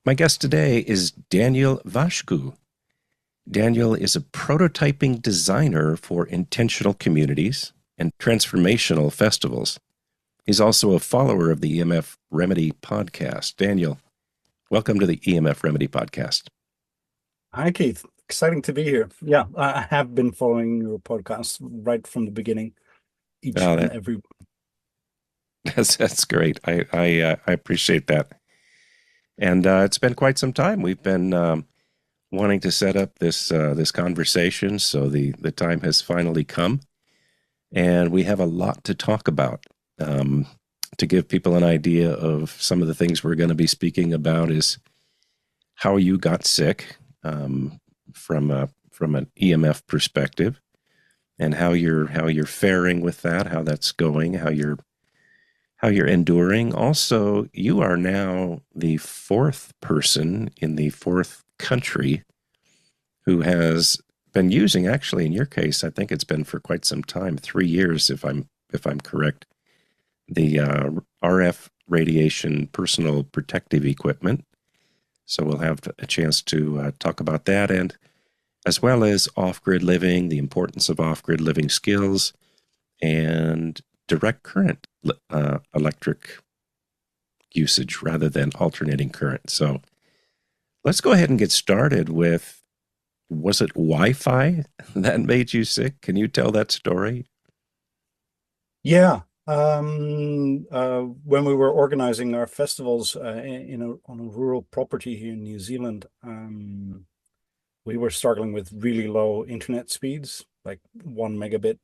My guest today is Daniel Vasku. Daniel is a prototyping designer for intentional communities and transformational festivals. He's also a follower of the EMF Remedy podcast. Daniel, welcome to the EMF Remedy podcast. Hi, Keith. Exciting to be here. Yeah, I have been following your podcast right from the beginning, each Oh, and every. that's great. I appreciate that. And it's been quite some time. We've been wanting to set up this conversation, so the time has finally come, and we have a lot to talk about. To give people an idea of some of the things we're going to be speaking about is how you got sick from an EMF perspective, and how you're faring with that, how that's going, how you're enduring. Also, you are now the fourth person in the fourth country who has been using, actually in your case, I think it's been for quite some time, 3 years if I'm correct, the RF radiation personal protective equipment. So we'll have a chance to talk about that, and as well as off-grid living, the importance of off-grid living skills, and direct current electric usage rather than alternating current. So let's go ahead and get started with, was it Wi-Fi that made you sick? Can you tell that story? Yeah. When we were organizing our festivals on a rural property here in New Zealand, we were struggling with really low internet speeds, like 1 megabit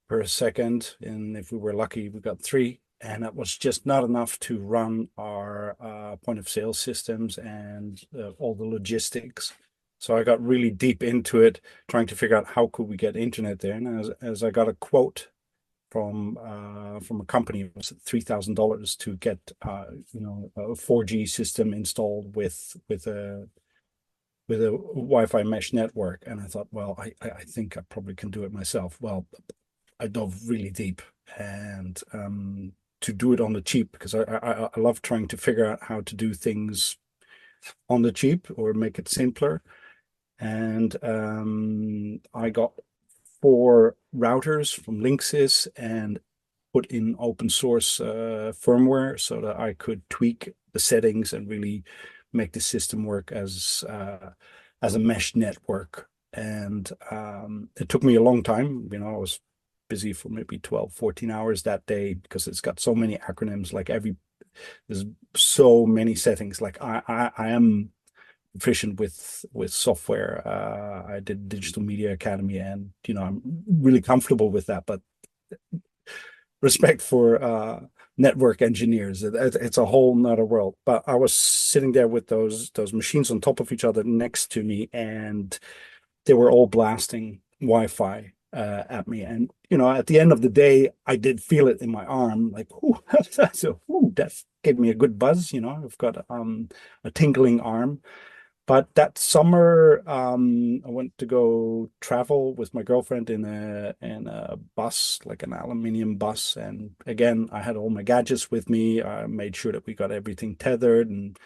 per second. And if we were lucky, we got three. And that was just not enough to run our point of sale systems and all the logistics. So I got really deep into it, trying to figure out how could we get internet there. And as I got a quote from a company, it was $3,000 to get a 4G system installed with a Wi-Fi mesh network. And I thought, well, I think I probably can do it myself. Well, I dove really deep and to do it on the cheap, because I love trying to figure out how to do things on the cheap or make it simpler. And I got 4 routers from Linksys and put in open source firmware so that I could tweak the settings and really make the system work as a mesh network. And it took me a long time. I was busy for maybe 12, 14 hours that day because it's got so many acronyms. There's so many settings. Like I am proficient with software. I did Digital Media Academy, and I'm really comfortable with that. But respect for network engineers, it's a whole nother world. But I was sitting there with those machines on top of each other next to me, and they were all blasting Wi-Fi at me. And at the end of the day, I did feel it in my arm, like, ooh, so, ooh, that gave me a good buzz. I've got a tingling arm. But that summer, I went to go travel with my girlfriend in a bus, like an aluminium bus. And again, I had all my gadgets with me. I made sure that we got everything tethered and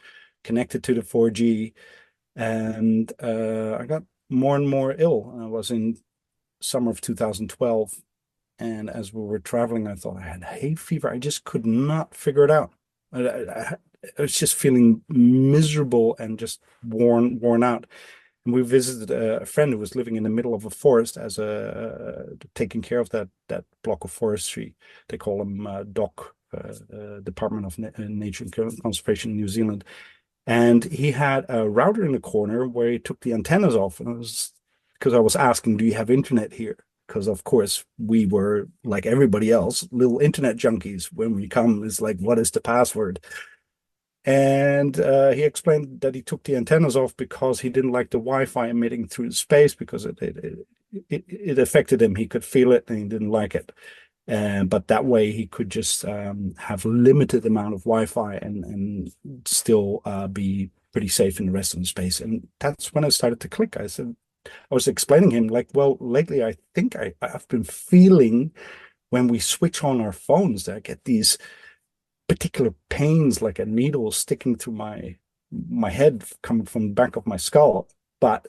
connected to the 4G. And I got more and more ill. I was in summer of 2012. And as we were traveling, I thought I had hay fever. I just could not figure it out. I was just feeling miserable and just worn out. And we visited a friend who was living in the middle of a forest as taking care of that block of forestry. They call them DOC, Department of Nature and Conservation in New Zealand. And he had a router in the corner where he took the antennas off. And because I was asking, do you have internet here? Because of course we were, like everybody else, little internet junkies. When we come, it's like, what is the password? And he explained that he took the antennas off because he didn't like the Wi-Fi emitting through space, because it affected him. He could feel it and he didn't like it. But that way he could just have limited amount of Wi-Fi and still be pretty safe in the rest of the space. And that's when I started to click. I was explaining him, like, well, lately I think I've been feeling when we switch on our phones that I get these particular pains, like a needle sticking through my my head coming from the back of my skull, but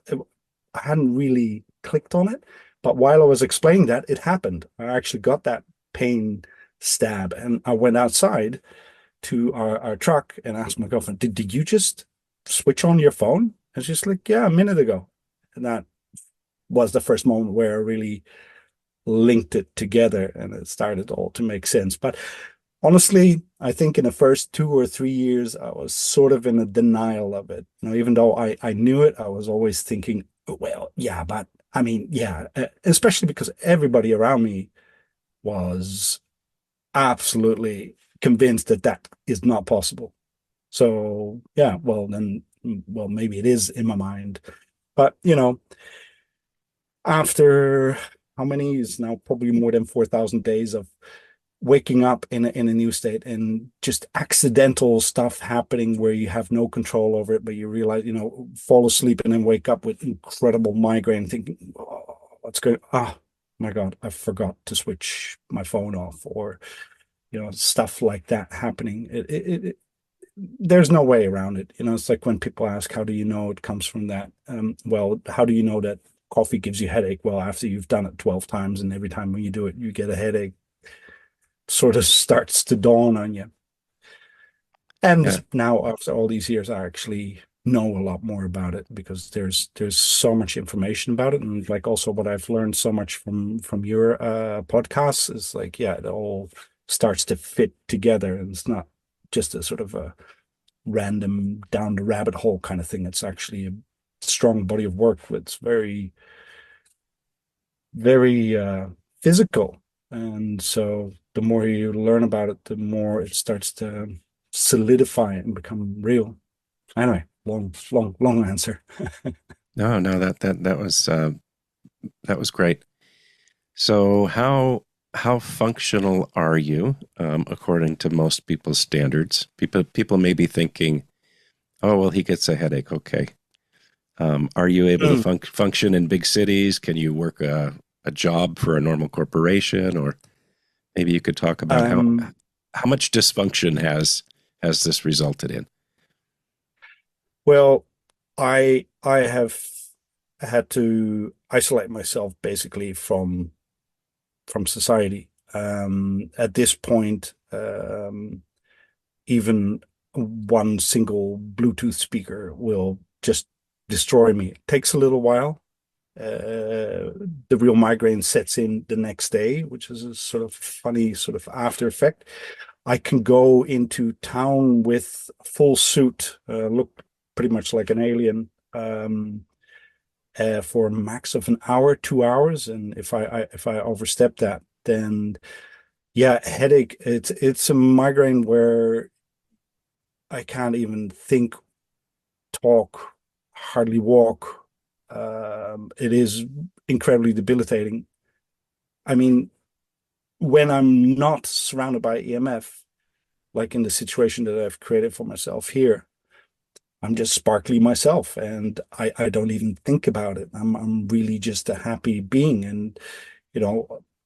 I hadn't really clicked on it. But while I was explaining that, it happened. I actually got that pain stab, and I went outside to our truck and asked my girlfriend, did you just switch on your phone? And she's like, yeah, a minute ago. And that was the first moment where I really linked it together and it started all to make sense. But honestly, I think in the first 2 or 3 years, I was sort of in a denial of it. Even though I knew it, I was always thinking, well, yeah, but I mean, yeah, especially because everybody around me was absolutely convinced that that is not possible. So yeah, well, maybe it is in my mind, but after how many is now probably more than 4,000 days of waking up in a new state and just accidental stuff happening where you have no control over it, but you realize, fall asleep and then wake up with incredible migraine, thinking, oh, what's going? Oh my God, I forgot to switch my phone off, or stuff like that happening. There's no way around it. It's like when people ask, how do you know it comes from that? Well, how do you know that coffee gives you a headache? Well, after you've done it 12 times and every time when you do it, you get a headache, sort of starts to dawn on you. Yeah. And now after all these years, I actually know a lot more about it because there's so much information about it. And like also what I've learned so much from your podcasts is like, yeah, it all starts to fit together and it's not just a sort of a random down the rabbit hole kind of thing. It's actually a strong body of work that's very, very physical. And so the more you learn about it, the more it starts to solidify and become real. Anyway, long answer. No, no, that was great. So how functional are you according to most people's standards? People may be thinking, oh well, he gets a headache. Okay. Are you able to function in big cities? Can you work a job for a normal corporation? Or maybe you could talk about um, how much dysfunction has this resulted in? well, I have had to isolate myself basically from society. At this point, even one single Bluetooth speaker will just destroy me. It takes a little while. The real migraine sets in the next day, which is a sort of funny sort of after effect. I can go into town with a full suit, look pretty much like an alien, for a max of an hour, 2 hours, and if I overstep that, then yeah, headache. It's a migraine where I can't even think, talk, hardly walk. It is incredibly debilitating. I mean, when I'm not surrounded by EMF, like in the situation that I've created for myself here, I'm just sparkly myself and I don't even think about it. I'm really just a happy being. And,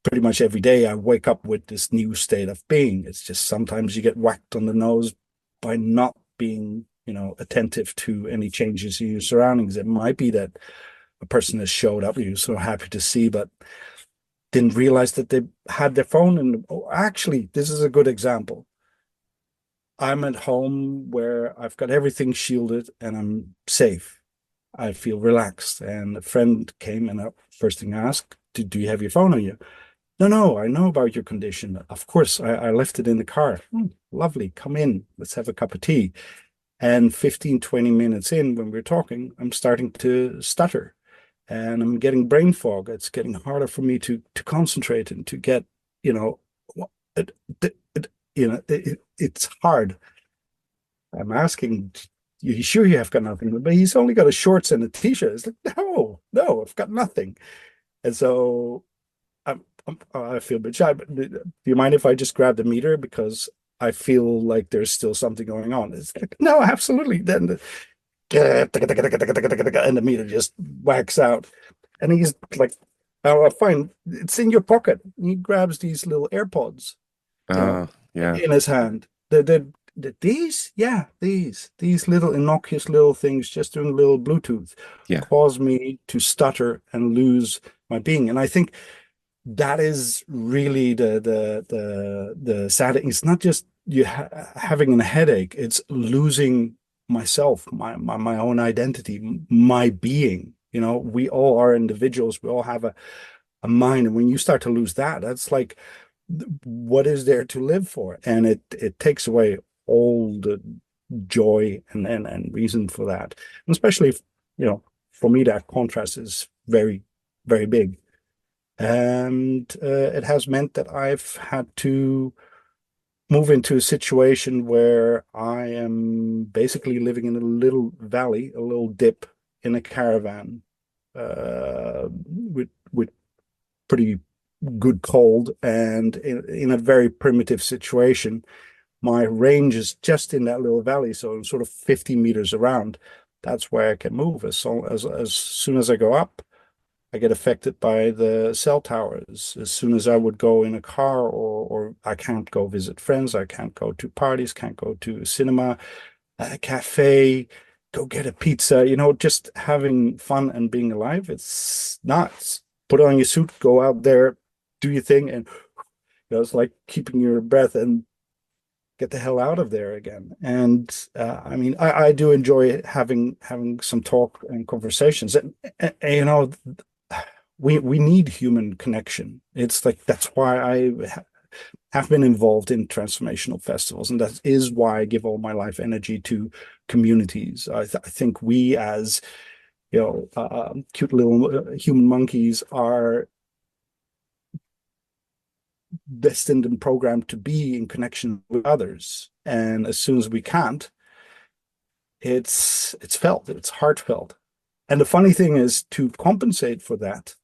pretty much every day I wake up with this new state of being. It's just sometimes you get whacked on the nose by not being, attentive to any changes in your surroundings. It might be that a person has showed up you're so happy to see, but didn't realize that they had their phone. And oh, actually, this is a good example. I'm at home where I've got everything shielded and I'm safe. I feel relaxed. And a friend came and first thing I asked, do you have your phone on you? No, no, I know about your condition. Of course, I left it in the car. Lovely. Come in. Let's have a cup of tea. And 15, 20 minutes in, when we're talking, I'm starting to stutter and I'm getting brain fog. It's getting harder for me to concentrate and to get, you know, it, it's hard. I'm asking, you sure you have got nothing? But he's only got a shorts and a t-shirt. It's like, no, I've got nothing. And so I feel a bit shy. But do you mind if I just grab the meter because I feel like there's still something going on? It's like, no, absolutely. Then and the meter just whacks out, and he's like, "Oh, fine, it's in your pocket." And he grabs these little AirPods, you know, Yeah. in his hand. They're these, yeah, these little innocuous little things, just doing little Bluetooth, Yeah. cause me to stutter and lose my being. And I think that is really the sad thing. It's not just you having a headache, it's losing myself, my own identity, my being. We all are individuals. We all have a mind. And when you start to lose that, that's like, what is there to live for? And it takes away all the joy and reason for that. And especially if, for me, that contrast is very, very big. And it has meant that I've had to move into a situation where I am basically living in a little valley, a little dip in a caravan, with pretty good cold, and in a very primitive situation. My range is just in that little valley, so sort of 50 meters around. That's where I can move. As soon as I go up, I get affected by the cell towers. As soon as I would go in a car, or I can't go visit friends, I can't go to parties, can't go to a cinema, a cafe, go get a pizza, just having fun and being alive. It's nuts. Put on your suit, go out there, do your thing, and it's like keeping your breath and get the hell out of there again. And I mean, I do enjoy having some talk and conversations, and we need human connection. It's like that's why I have been involved in transformational festivals, and that is why I give all my life energy to communities. I think we, as cute little human monkeys, are destined and programmed to be in connection with others. And as soon as we can't, it's felt, it's heartfelt. And the funny thing is, to compensate for that,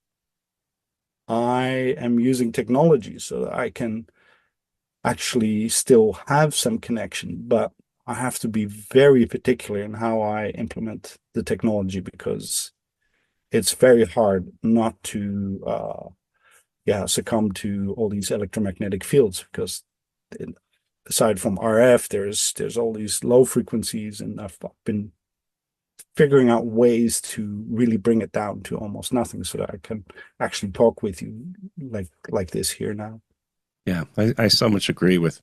I am using technology so that I can actually still have some connection, but I have to be very particular in how I implement the technology, because it's very hard not to succumb to all these electromagnetic fields, because aside from RF, there's all these low frequencies, and I've been figuring out ways to really bring it down to almost nothing, so that I can actually talk with you like this here now. Yeah. I so much agree with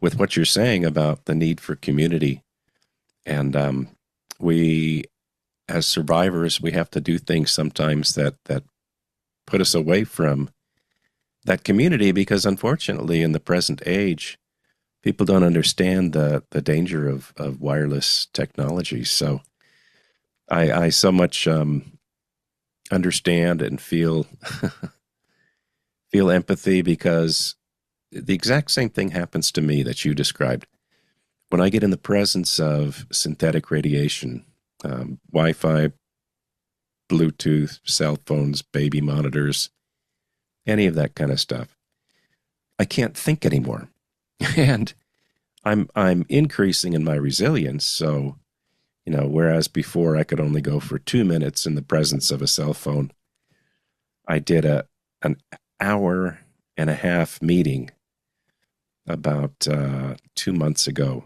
what you're saying about the need for community. And we, as survivors, we have to do things sometimes that put us away from that community, because unfortunately, in the present age, people don't understand the danger of wireless technology. So I so much understand and feel feel empathy, because the exact same thing happens to me that you described. When I get in the presence of synthetic radiation, Wi-Fi, Bluetooth, cell phones, baby monitors, any of that kind of stuff, I can't think anymore. And I'm increasing in my resilience. So, whereas before I could only go for 2 minutes in the presence of a cell phone, I did an hour and a half meeting about 2 months ago,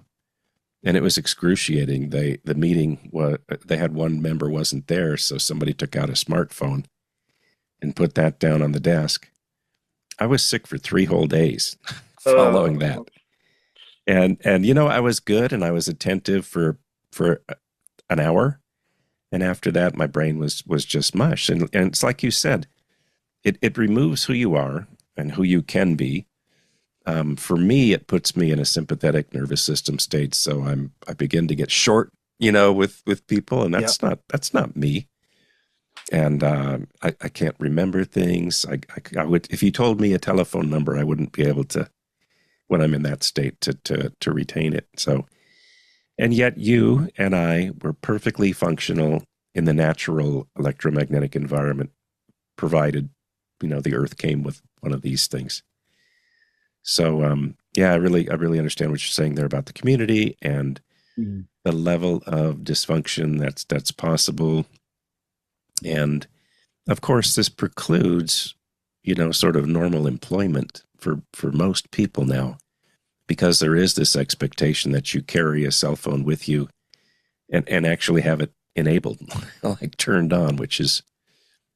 and it was excruciating. The meeting was, they had one member wasn't there, so somebody took out a smartphone and put that down on the desk. I was sick for 3 whole days following that. And I was good and I was attentive for an hour, and after that my brain was just mush. And it's like you said, it removes who you are and who you can be. For me, it puts me in a sympathetic nervous system state, so I begin to get short, with people, and Yeah. that's not me. And I can't remember things. I would, if you told me a telephone number, I wouldn't be able to, when I'm in that state, to retain it. So, and yet you and I were perfectly functional in the natural electromagnetic environment, provided the Earth came with one of these things. So yeah, I really understand what you're saying there about the community and Mm. the level of dysfunction that's possible. And of course, this precludes, sort of normal employment for most people now, because there is this expectation that you carry a cell phone with you and actually have it enabled, like turned on, which is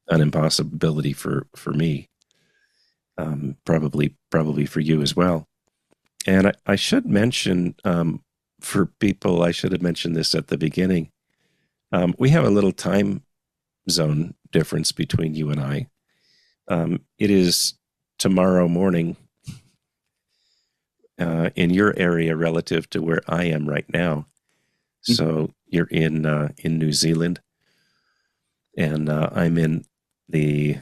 an impossibility for me, probably for you as well. And I should mention, for people, I should have mentioned this at the beginning. We have a little time zone difference between you and I. It is tomorrow morning in your area relative to where I am right now. So you're in New Zealand, and I'm in the,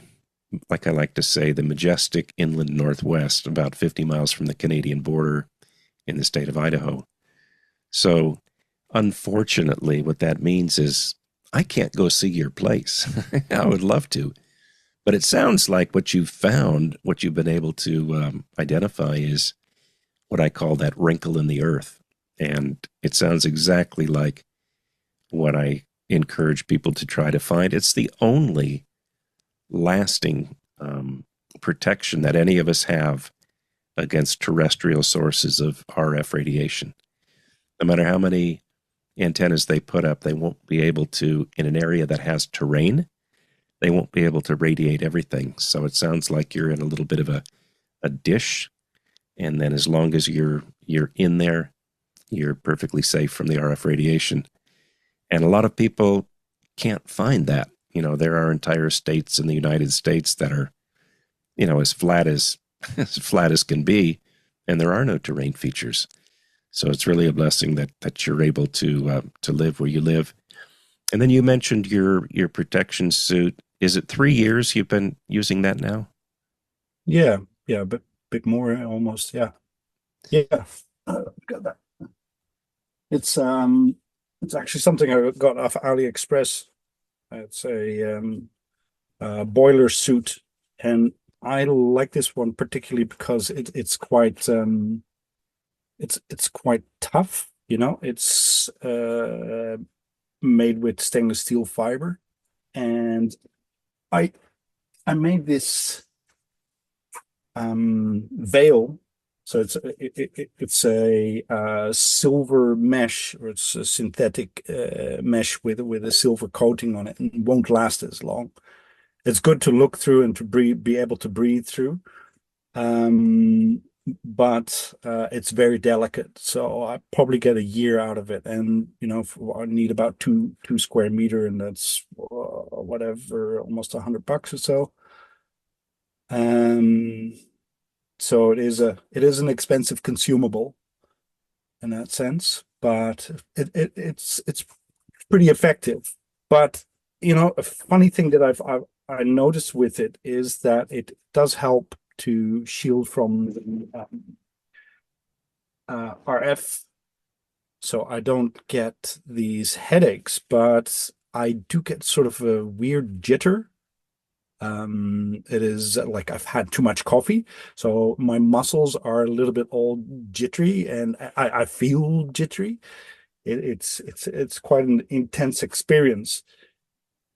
like I like to say, the majestic inland Northwest, about 50 miles from the Canadian border in the state of Idaho. So unfortunately, what that means is I can't go see your place. I would love to. But it sounds like what you've found, what you've been able to identify is what I call that wrinkle in the earth. And it sounds exactly like what I encourage people to try to find. It's the only lasting protection that any of us have against terrestrial sources of RF radiation. No matter how many antennas they put up, they won't be able to, in an area that has terrain, they won't be able to radiate everything. So it sounds like you're in a little bit of a dish. And then as long as you're in there, you're perfectly safe from the RF radiation. And a lot of people can't find that. There are entire states in the United States that are, as flat as as flat as can be, and there are no terrain features. So it's really a blessing that you're able to live where you live. And then you mentioned your protection suit. Is it 3 years you've been using that now? Yeah, a bit more almost. Yeah. Got that. It's actually something I got off AliExpress. It's a boiler suit, and I like this one particularly because it's quite it's quite tough. It's made with stainless steel fiber, and I I made this veil. So it's a silver mesh, or it's a synthetic mesh with a silver coating on it, and it won't last as long. It's good to look through and to be able to breathe through, but it's very delicate. So I probably get a year out of it, and I need about two square meter, and that's whatever, almost $100 or so. So it is an expensive consumable in that sense, but it's pretty effective. But a funny thing that I noticed with it is that it does help to shield from the RF, so I don't get these headaches, but I do get sort of a weird jitter. It is like I've had too much coffee, so my muscles are a little bit all jittery, and I feel jittery. It's quite an intense experience.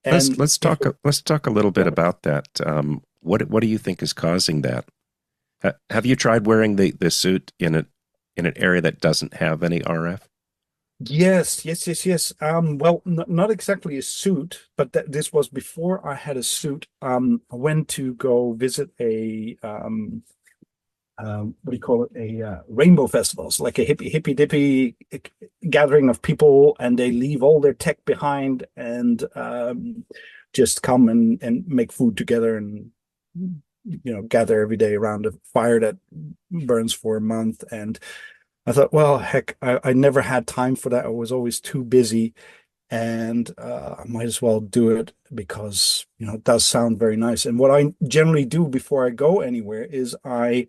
Let's And let's talk let's talk a little bit about that. What do you think is causing that? Have you tried wearing the suit in an area that doesn't have any RF? Yes. Well, not exactly a suit, but this was before I had a suit. I went to go visit a what do you call it? A rainbow festival. It's like a hippy dippy gathering of people, and they leave all their tech behind and just come and make food together, and gather every day around a fire that burns for a month. And I thought, well, heck, I never had time for that. I was always too busy, and I might as well do it because it does sound very nice. And what I generally do before I go anywhere is I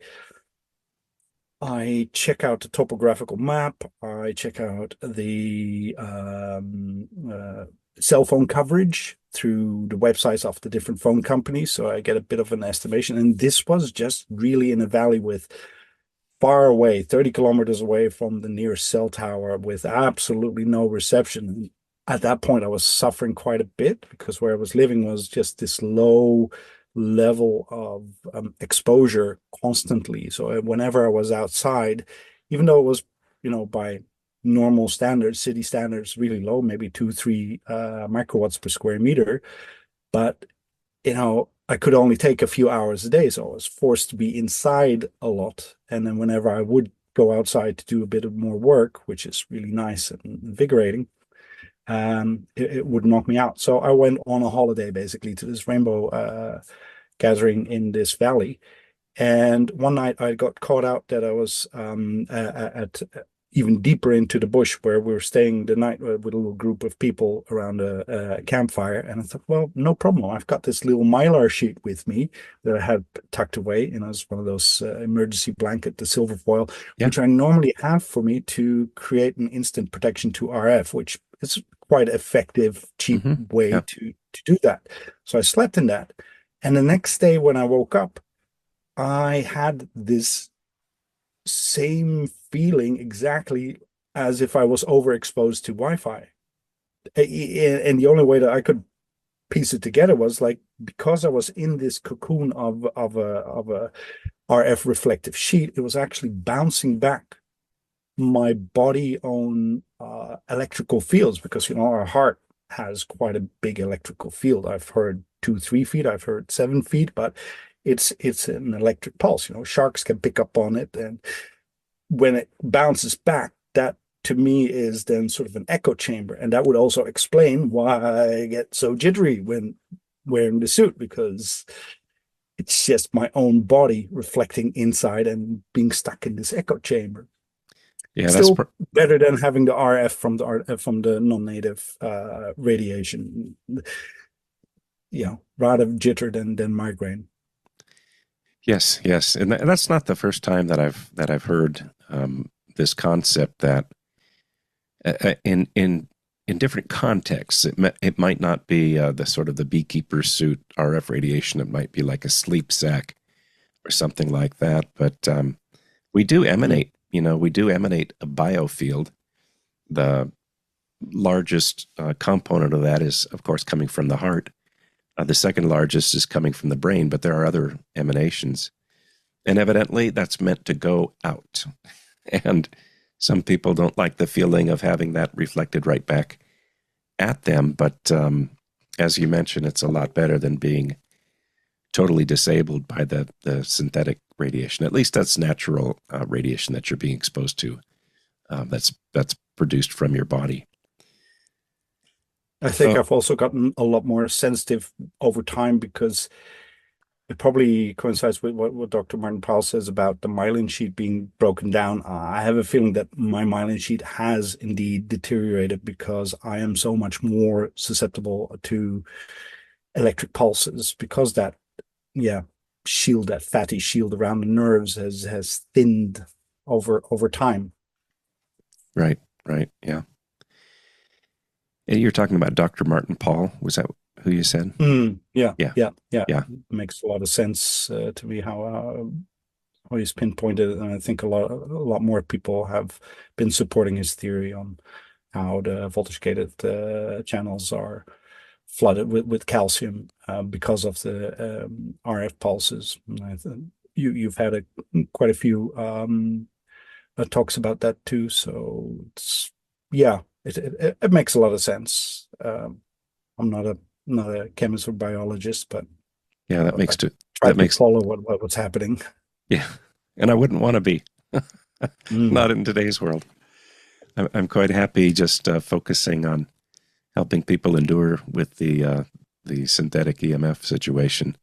check out the topographical map. I check out the cell phone coverage through the websites of the different phone companies, so I get a bit of an estimation. And this was just really in a valley with far away, 30 kilometers away from the nearest cell tower, with absolutely no reception. At that point, I was suffering quite a bit because where I was living was just this low level of exposure constantly. So whenever I was outside, even though it was, by normal standards, city standards, really low, maybe 2, 3 microwatts per square meter. But, I could only take a few hours a day. So I was forced to be inside a lot. And then whenever I would go outside to do a bit of more work, which is really nice and invigorating, it would knock me out. So I went on a holiday basically to this rainbow gathering in this valley. And one night I got caught out that I was at even deeper into the bush where we were staying the night with a little group of people around a campfire. And I thought, well, no problem. I've got this little mylar sheet with me that I had tucked away. It's one of those emergency blanket, the silver foil, Yeah. which I normally have for me to create an instant protection to RF, which is quite effective, cheap way Yeah. to do that. So I slept in that. And the next day when I woke up, I had this same feeling exactly as if I was overexposed to Wi-Fi. And the only way that I could piece it together was like, because I was in this cocoon of a RF reflective sheet, it was actually bouncing back my body on electrical fields, because our heart has quite a big electrical field. I've heard 2, 3 feet, I've heard 7 feet, but it's an electric pulse. Sharks can pick up on it, and when it bounces back, that to me is then sort of an echo chamber, and that would also explain why I get so jittery when wearing the suit, because it's just my own body reflecting inside and being stuck in this echo chamber. Yeah, Still better than having the RF from the non-native radiation. Rather jitter than migraine. yes, yes, and that's not the first time that I've heard this concept that in different contexts, it might not be the sort of the beekeeper suit RF radiation. It might be like a sleep sack or something like that. But we do emanate, we do emanate a biofield. The largest component of that is, of course, coming from the heart. The second largest is coming from the brain, but there are other emanations. And evidently, that's meant to go out. And some people don't like the feeling of having that reflected right back at them. But as you mentioned, it's a lot better than being totally disabled by the synthetic radiation. At least that's natural radiation that you're being exposed to. That's produced from your body. I think I've also gotten a lot more sensitive over time, because it probably coincides with what Dr. Martin Powell says about the myelin sheet being broken down. I have a feeling that my myelin sheet has indeed deteriorated, because I am so much more susceptible to electric pulses, because that shield, that fatty shield around the nerves has thinned over time. Right, yeah. And you're talking about Dr. Martin Paul. Was that who you said? Yeah. It makes a lot of sense to me how he's pinpointed it, and I think a lot more people have been supporting his theory on how the voltage gated channels are flooded with calcium because of the RF pulses. You've had quite a few talks about that too, so it makes a lot of sense. I'm not a chemist or biologist, but that makes follow what's happening. Yeah, and I wouldn't want to be, not in today's world. I'm quite happy just focusing on helping people endure with the synthetic EMF situation.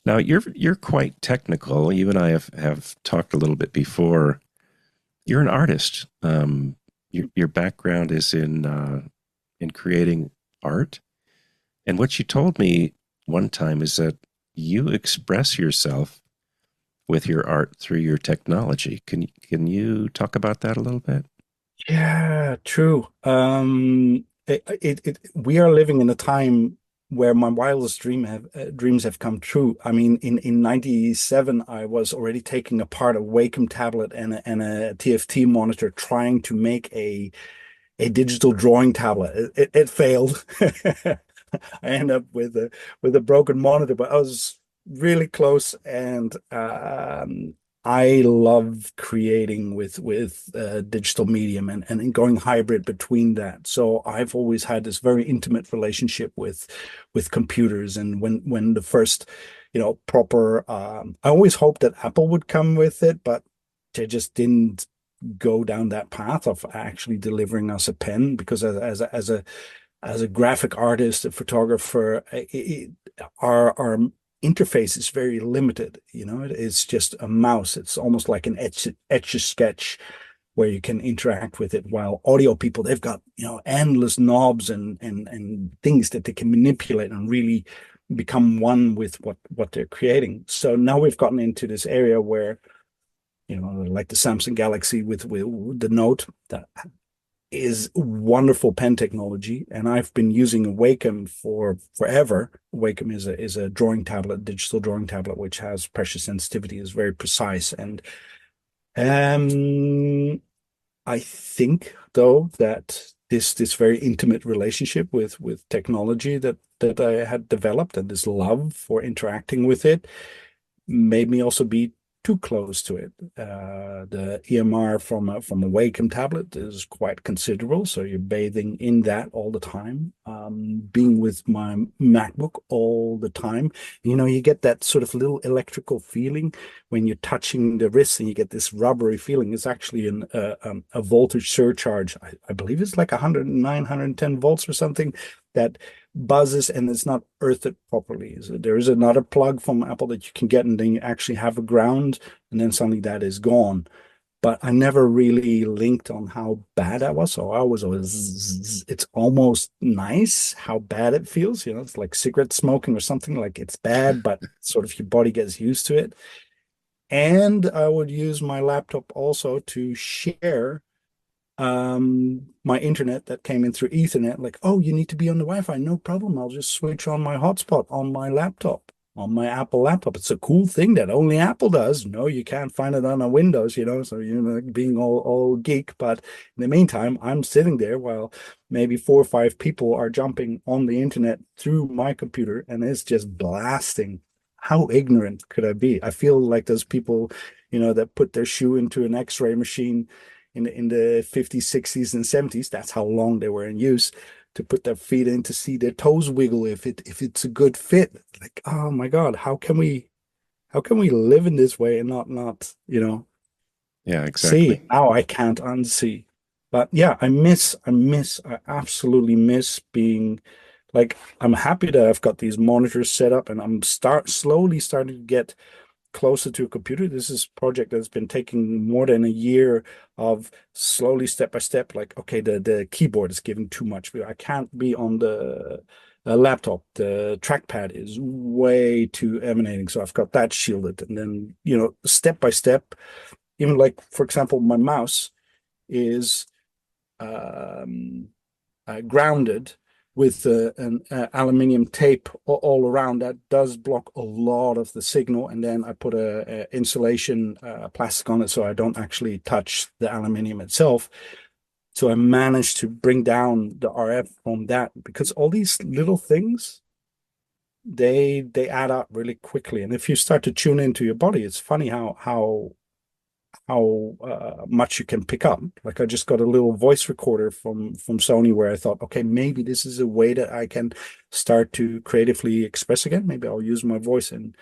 Now you're quite technical. You and I have talked a little bit before. You're an artist. Your background is in creating art, and what you told me one time is that you express yourself with your art through your technology. Can you talk about that a little bit? Yeah, true. We are living in a time where my wildest dreams have come true. I mean, in '97, I was already taking apart a Wacom tablet and a TFT monitor, trying to make a digital drawing tablet. It failed. I ended up with a broken monitor, but I was really close. And I love creating with digital medium and going hybrid between that. So I've always had this very intimate relationship with computers. And when the first, proper, I always hoped that Apple would come with it, but they just didn't go down that path of actually delivering us a pen, because as a graphic artist, a photographer, our interface is very limited. It's just a mouse. It's almost like an etch a sketch where you can interact with it. While audio people, they've got endless knobs and things that they can manipulate and really become one with what they're creating. So now we've gotten into this area where like the Samsung Galaxy with the Note, that is wonderful pen technology, and I've been using Wacom for forever. Wacom is a drawing tablet, digital drawing tablet, which has pressure sensitivity, is very precise. And I think though that this very intimate relationship with technology that I had developed, and this love for interacting with it, made me also be too close to it. The EMR from a Wacom tablet is quite considerable, so you're bathing in that all the time. Being with my MacBook all the time, you get that sort of little electrical feeling when you're touching the wrist, and you get this rubbery feeling. It's actually a voltage surcharge. I believe it's like 109, 110 volts or something that buzzes, and it's not earthed properly. So there is another plug from Apple that you can get, and then you actually have a ground, and then suddenly that is gone. But I never really linked on how bad that was. So I was always, it's almost nice how bad it feels. It's like cigarette smoking or something. Like it's bad, but sort of your body gets used to it. And I would use my laptop also to share my internet that came in through Ethernet. Like, oh, you need to be on the Wi-Fi, no problem, I'll just switch on my hotspot on my laptop, on my Apple laptop. It's a cool thing that only Apple does. No, you can't find it on a Windows, so being all geek. But in the meantime, I'm sitting there while maybe 4 or 5 people are jumping on the internet through my computer, and it's just blasting. How ignorant could I be? I feel like those people that put their shoe into an X-ray machine in the 50s, 60s, and 70s. That's how long they were in use, to put their feet in to see their toes wiggle if it's a good fit. Like, oh my God, how can we live in this way and not Yeah, see? exactly. Now I can't unsee. But yeah, I absolutely miss being like, I'm happy that I've got these monitors set up, and I'm slowly starting to get closer to a computer. This is a project that's been taking more than a year of slowly, step by step. Like, okay, the keyboard is giving too much. I can't be on the laptop. The trackpad is way too emanating. So I've got that shielded. And then, step by step, even like, for example, my mouse is um, grounded with an aluminium tape all around that does block a lot of the signal. And then I put a insulation plastic on it so I don't actually touch the aluminium itself. So I managed to bring down the RF from that, because all these little things, they add up really quickly. And if you start to tune into your body, it's funny how much you can pick up. Like, I just got a little voice recorder from Sony, where I thought, okay, maybe this is a way that I can start to creatively express again. Maybe I'll use my voice and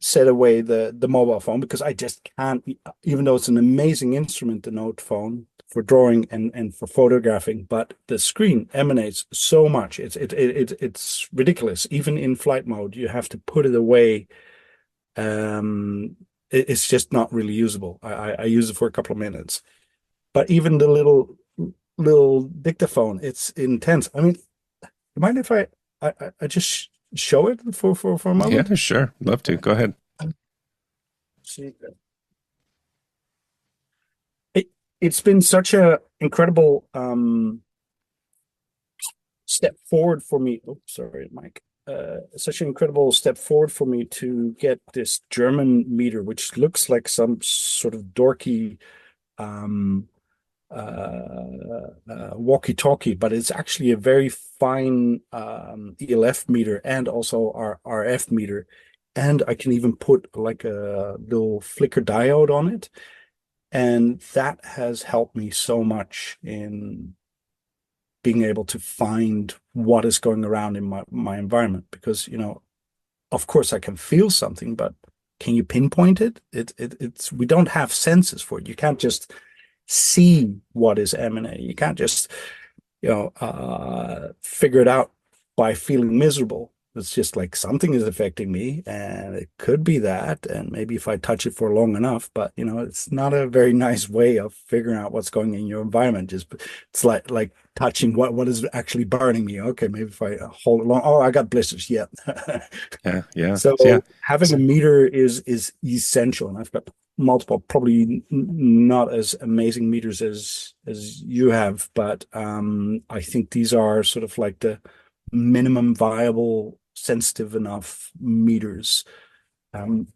set away the mobile phone, because I just can't. Even though it's an amazing instrument, the Note phone, for drawing and for photographing, but the screen emanates so much. It's ridiculous. Even in flight mode, you have to put it away. It's just not really usable. I use it for a couple of minutes, but even the little dictaphone, it's intense. I mean, you mind if I just show it for a moment? Yeah, sure. Love to. Go ahead. See, it, it's been such a incredible step forward for me. Oh, sorry, Mike. Such an incredible step forward for me to get this German meter, which looks like some sort of dorky um, walkie-talkie, but it's actually a very fine ELF meter and also our RF meter. and I can even put like a little flicker diode on it. And that has helped me so much in being able to find what is going around in my environment. Because, of course I can feel something, but can you pinpoint it? It's we don't have senses for it. You can't just see what is emanating. You can't just figure it out by feeling miserable. It's just like something is affecting me, and it could be that, and maybe if I touch it for long enough, but it's not a very nice way of figuring out what's going in your environment. Just it's like touching what is actually burning me. Okay, maybe if I hold it long, oh, I got blisters. Yeah. Yeah, yeah, yeah. So having a meter is essential, and I've got multiple, probably not as amazing meters as you have, but I think these are sort of like the minimum viable, sensitive enough meters. Um,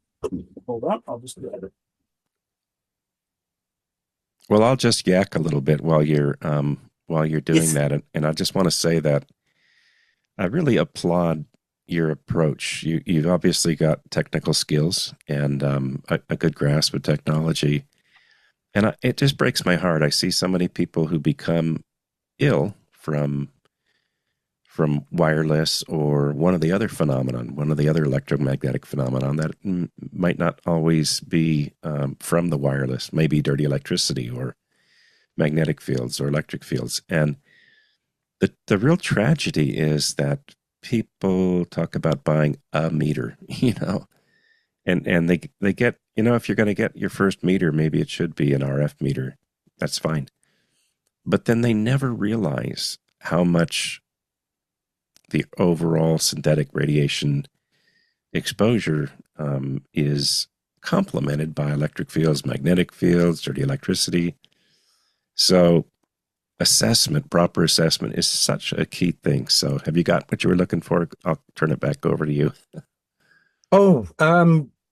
Hold on, I'll just grab it. Well, I'll just yak a little bit while you're doing Yes. that, and I just want to say that I really applaud your approach. You've obviously got technical skills and a good grasp of technology, and it just breaks my heart. I see so many people who become ill from wireless or one of the other phenomenon, one of the other electromagnetic phenomenon that might not always be from the wireless, maybe dirty electricity or magnetic fields or electric fields. And the real tragedy is that people talk about buying a meter, and they get, if you're going to get your first meter, maybe it should be an RF meter. That's fine. But then they never realize how much the overall synthetic radiation exposure is complemented by electric fields, magnetic fields, dirty electricity. So proper assessment is such a key thing. So have you got what you were looking for? I'll turn it back over to you. Oh,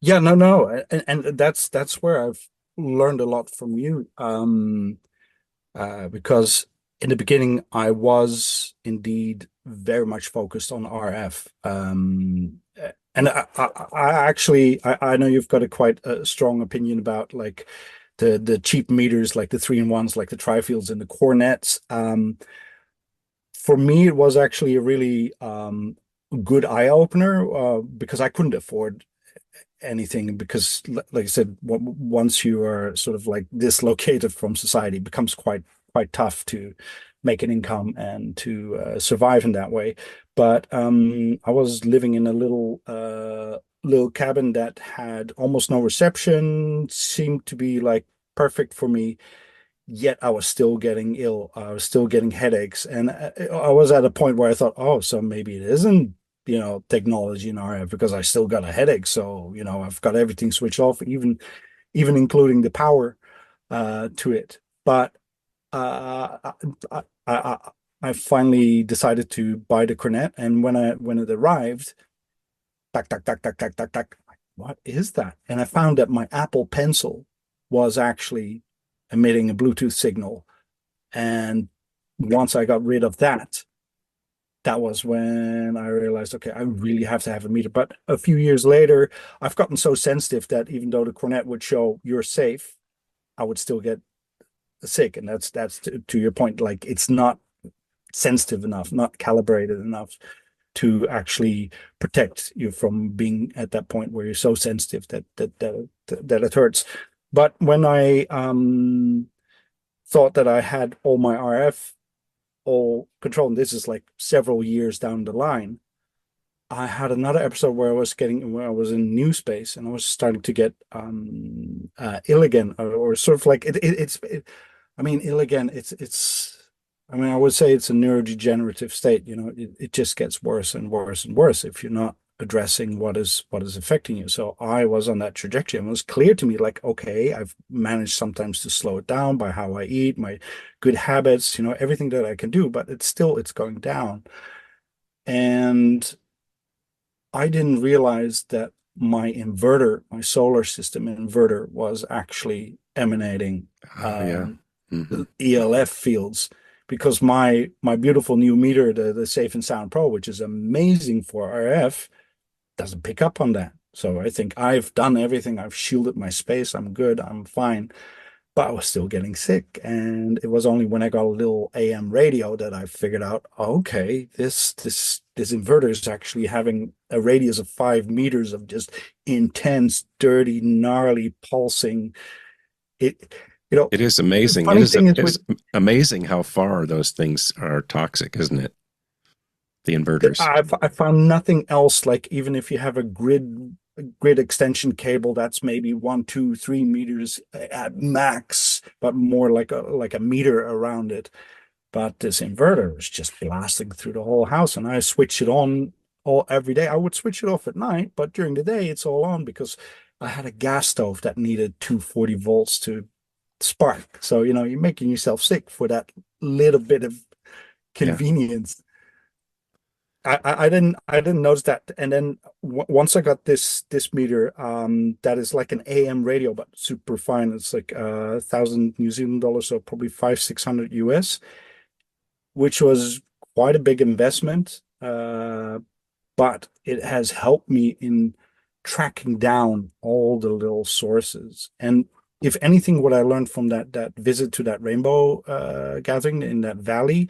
yeah, no, and that's where I've learned a lot from you. Because in the beginning I was indeed very much focused on RF. And I actually I know you've got a quite a strong opinion about like the cheap meters, like the 3-in-1s, like the trifields and the cornets. For me, it was actually a really good eye opener because I couldn't afford anything because, like I said, once you are sort of like dislocated from society, it becomes quite tough to make an income and to survive in that way. But I was living in a little cabin that had almost no reception, seemed to be like perfect for me. Yet I was still getting ill. I was still getting headaches, and I was at a point where I thought, oh, so maybe it isn't, technology in RF because I still got a headache. So, I've got everything switched off, even including the power to it. But uh, I, I, I finally decided to buy the cornet, and when it arrived, tack tack tack tack tack tack tack. What is that? And I found that my Apple Pencil was actually emitting a Bluetooth signal. And once I got rid of that, that was when I realized, okay, I really have to have a meter. But a few years later, I've gotten so sensitive that even though the cornet would show you're safe, I would still get sick. And that's to your point, like it's not sensitive enough, not calibrated enough to actually protect you from being at that point where you're so sensitive that it hurts. But when I thought that I had all my RF all controlled, and this is like several years down the line, I had another episode where I was in new space and I was starting to get ill again, or sort of like I mean, ill again. I mean, I would say it's a neurodegenerative state. It just gets worse and worse and worse if you're not addressing what is affecting you. So I was on that trajectory, and it was clear to me, like, okay, I've managed sometimes to slow it down by how I eat, my good habits, everything that I can do, but it's going down. And I didn't realize that my solar system inverter, was actually emanating Oh, yeah. Hmm. ELF fields because my beautiful new meter, the Safe and Sound Pro, which is amazing for RF, doesn't pick up on that. So I think I've done everything. I've shielded my space. I'm good. I'm fine. But I was still getting sick. And it was only when I got a little AM radio that I figured out, okay, this inverter is actually having a radius of 5 meters of just intense, dirty, gnarly pulsing. It, It is amazing. funny thing is It's with amazing how far those things are toxic, isn't it? The inverters. I found nothing else. Like even if you have a grid extension cable, that's maybe 1, 2, 3 meters at max, but more like a meter around it. But this inverter was just blasting through the whole house, and I switch it on all every day. I would switch it off at night, but during the day it's all on because I had a gas stove that needed 240 volts to spark. So you're making yourself sick for that little bit of Yeah. convenience. I didn't notice that, and then once I got this meter, that is like an AM radio, but super fine. It's like 1,000 New Zealand dollars, so probably 500-600 US, which was quite a big investment. But it has helped me in tracking down all the little sources. And if anything, what I learned from that visit to that rainbow gathering in that valley,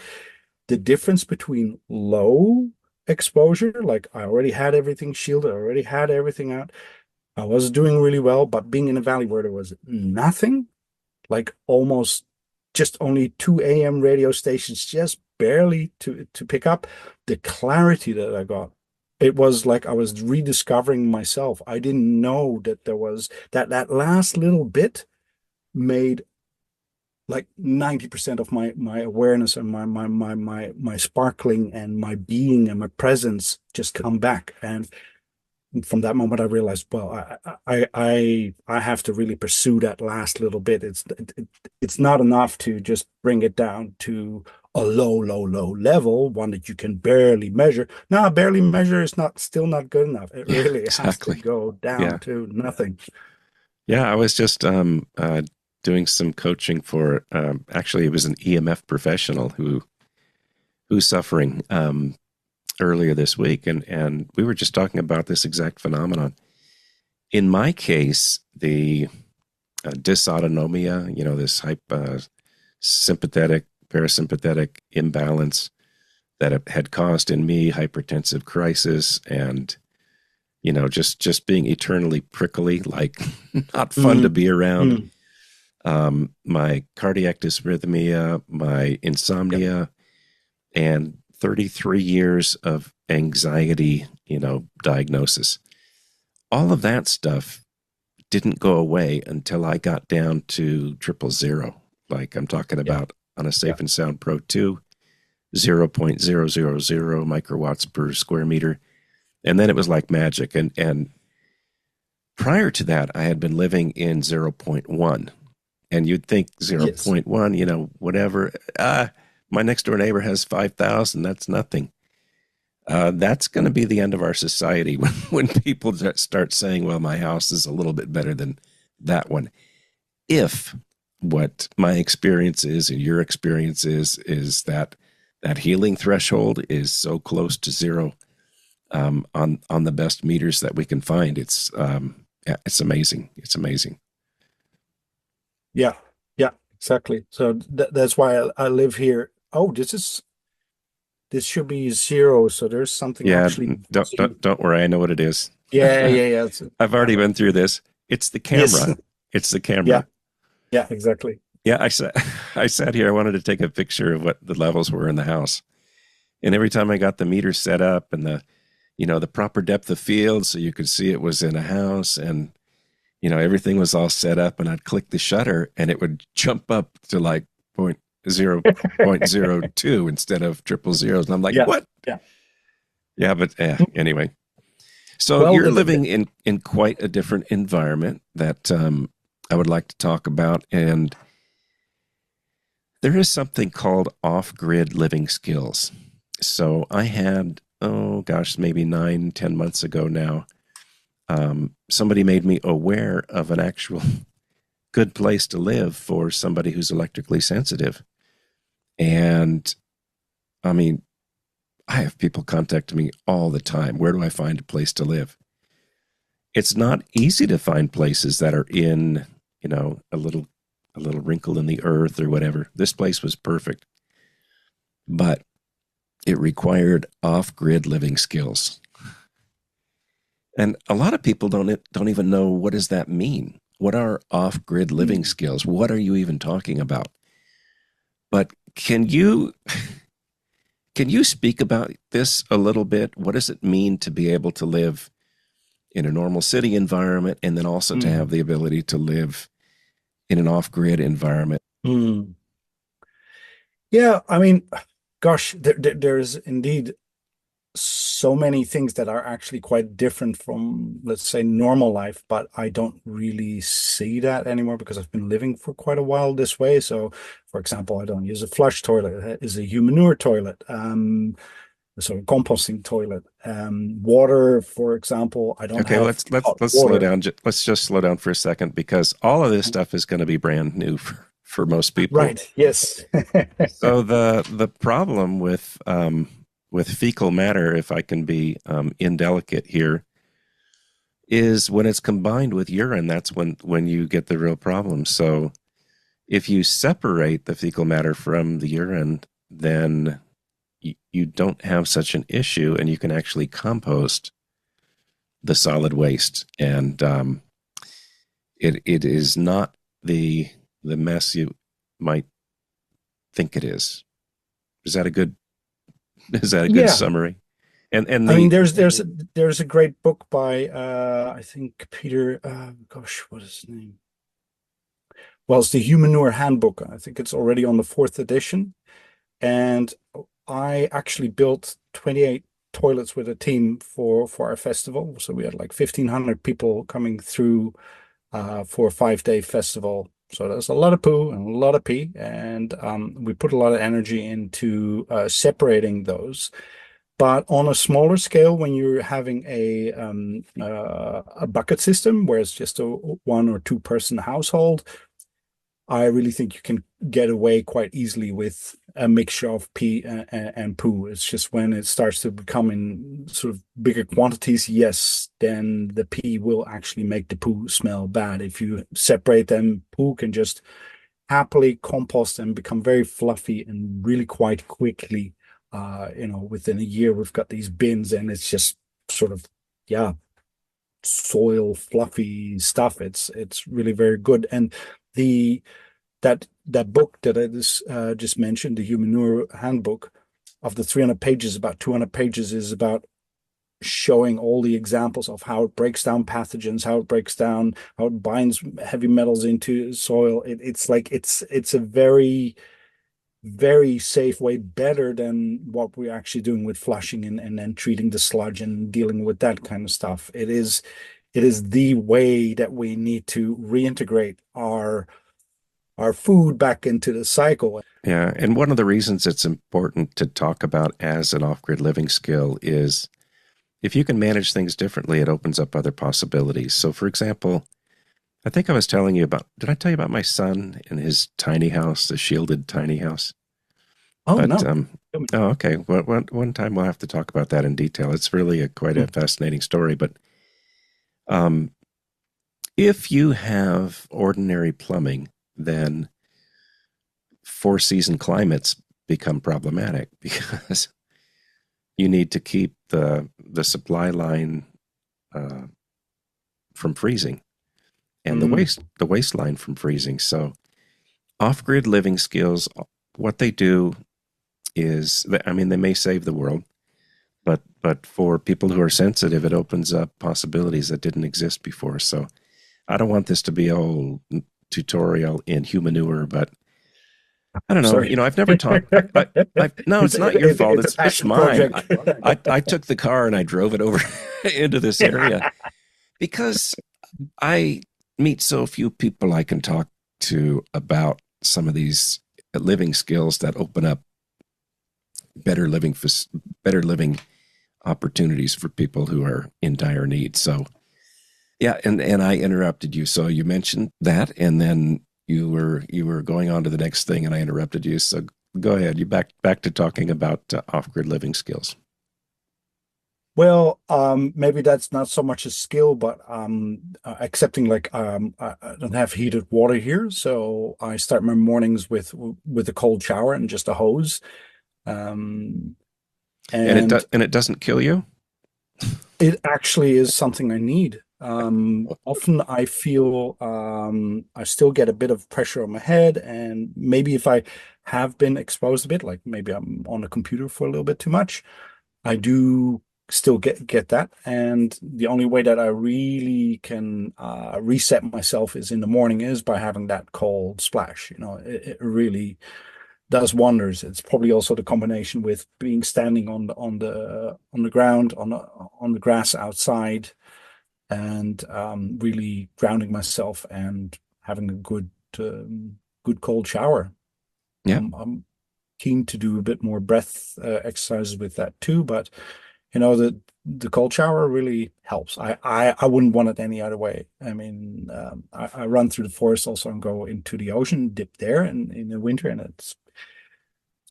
the difference between low exposure, like I already had everything shielded, I already had everything out, I was doing really well, but being in a valley where there was nothing, like almost just only two AM radio stations, just barely to pick up, the clarity that I got. It was like I was rediscovering myself. I didn't know that there was that last little bit made like 90% of my awareness and my sparkling and my being and my presence just come back. And from that moment I realized, well, I have to really pursue that last little bit. It's not enough to just bring it down to a low level, one that you can barely measure. No, barely measure is still not good enough. It Yeah, really has to exactly. go down Yeah. to nothing. Yeah, I was just doing some coaching for actually it was an EMF professional who's suffering earlier this week, and we were just talking about this exact phenomenon. In my case, the dysautonomia, this sympathetic parasympathetic imbalance that it had caused in me hypertensive crisis and just being eternally prickly, like not fun to Mm, be around. mm, My cardiac dysrhythmia, my yep. insomnia, and 33 years of anxiety, diagnosis. All of that stuff didn't go away until I got down to 000. Like I'm talking Yeah. about on a Yeah. Safe and Sound Pro 2, 0.000 microwatts per square meter. And then it was like magic. And prior to that, I had been living in zero point 0.1. And you'd think zero Yes. point 0.1, whatever. My next door neighbor has 5,000. That's nothing. That's going to be the end of our society when people start saying, well, my house is a little bit better than that one. If what my experience is and your experience is that healing threshold is so close to zero on the best meters that we can find, yeah, it's amazing. It's amazing. Yeah. Yeah. Exactly. So that's why I live here. Oh, this should be zero. So there's something Yeah, actually don't busy. don't worry. I know what it is. Yeah. Yeah. Yeah. I've already been through this. It's the Yes. camera. It's the Yeah. camera. Yeah. Exactly. Yeah, I sat here. I wanted to take a picture of what the levels were in the house, and every time I got the meter set up and the proper depth of field, so you could see it was in a house, and everything was all set up, and I'd click the shutter, and it would jump up to like point zero point zero two instead of triple zeros, and I'm like, Yeah. what? Yeah. Yeah, but anyway. So Well, you're living in quite a different environment that I would like to talk about, and there is something called off-grid living skills. So I had, oh gosh, maybe 9, 10 months ago now, somebody made me aware of an actual good place to live for somebody who's electrically sensitive. And I mean, I have people contact me all the time. Where do I find a place to live? it's not easy to find places that are in, a little wrinkle in the earth or whatever. This place was perfect, but it required off-grid living skills. And a lot of people don't even know, what does that mean? What are off-grid living skills? What are you even talking about? But can you speak about this a little bit? What does it mean to be able to live in a normal city environment and then also to have the ability to live in an off-grid environment? Yeah, I mean, gosh, there's indeed so many things that are actually quite different from, let's say, normal life, but I don't really see that anymore because I've been living for quite a while this way. So, for example, I don't use a flush toilet. It is a humanure toilet, so a composting toilet. Water, for example, I don't Okay, have hot let's slow water. down. Let's just slow down for a second, because all of this stuff is going to be brand new for most people. Right. Yes. So the problem with fecal matter, if I can be indelicate here, is when it's combined with urine. That's when you get the real problem. So if you separate the fecal matter from the urine, then you don't have such an issue, and you can actually compost the solid waste. And it is not the mess you might think it is. Is that a good Yeah. summary? And I mean, the there's a great book by I think Peter gosh, what is his name? Well, it's the Humanure Handbook. I think it's already on the fourth edition. And I actually built 28 toilets with a team for our festival. So we had like 1,500 people coming through for a 5-day festival. So there's a lot of poo and a lot of pee, and we put a lot of energy into separating those. But on a smaller scale, when you're having a bucket system where it's just a 1 or 2 person household, I really think you can get away quite easily with a mixture of pee and poo. It's just when it starts to become in sort of bigger quantities, yes, then the pee will actually make the poo smell bad. If you separate them, poo can just happily compost and become very fluffy and really quite quickly. Within a year, we've got these bins and it's just sort of, yeah, soil fluffy stuff. It's really very good. And the that book that I just mentioned, the Humanure Handbook, of the 300 pages, about 200 pages is about showing all the examples of how it breaks down pathogens, how it binds heavy metals into soil. It's a very, very safe way, better than what we're actually doing with flushing and then treating the sludge and dealing with that kind of stuff. It is the way that we need to reintegrate our food back into the cycle. Yeah, and one of the reasons it's important to talk about as an off-grid living skill is, if you can manage things differently, it opens up other possibilities. So, for example, I think I was telling you about, did I tell you about my son and his tiny house, the shielded tiny house? Oh But, no. oh, okay. Well, one time we'll have to talk about that in detail. It's really quite a fascinating story. But um, if you have ordinary plumbing, then four-season climates become problematic, because you need to keep the supply line from freezing, and the waistline from freezing. So off-grid living skills, what they do is, I mean, they may save the world, but for people who are sensitive, it opens up possibilities that didn't exist before. So I don't want this to be a whole tutorial in humanure, but I don't know. Sorry. I've never taught. No, it's not your fault. It's a It's passion mine. project. I took the car and I drove it over into this area because I meet so few people I can talk to about some of these living skills that open up better living better living opportunities for people who are in dire need. So yeah, and I interrupted you. So you mentioned that, and then you were going on to the next thing, and I interrupted you. So go ahead. You back to talking about off-grid living skills. Well, maybe that's not so much a skill, but accepting like I don't have heated water here, so I start my mornings with a cold shower and just a hose. Um, and And it doesn't kill you. it actually is something I need. Often I feel I still get a bit of pressure on my head, and maybe if I have been exposed a bit, like maybe I'm on a computer for a little bit too much, I do still get that. And the only way that I really can reset myself is in the morning is by having that cold splash. It really does wonders. It's probably also the combination with being standing on the ground on the grass outside and really grounding myself and having a good cold shower. Yeah. I'm keen to do a bit more breath exercises with that too, but the cold shower really helps. I wouldn't want it any other way. I mean, I run through the forest also and go into the ocean, dip there in the winter, and it's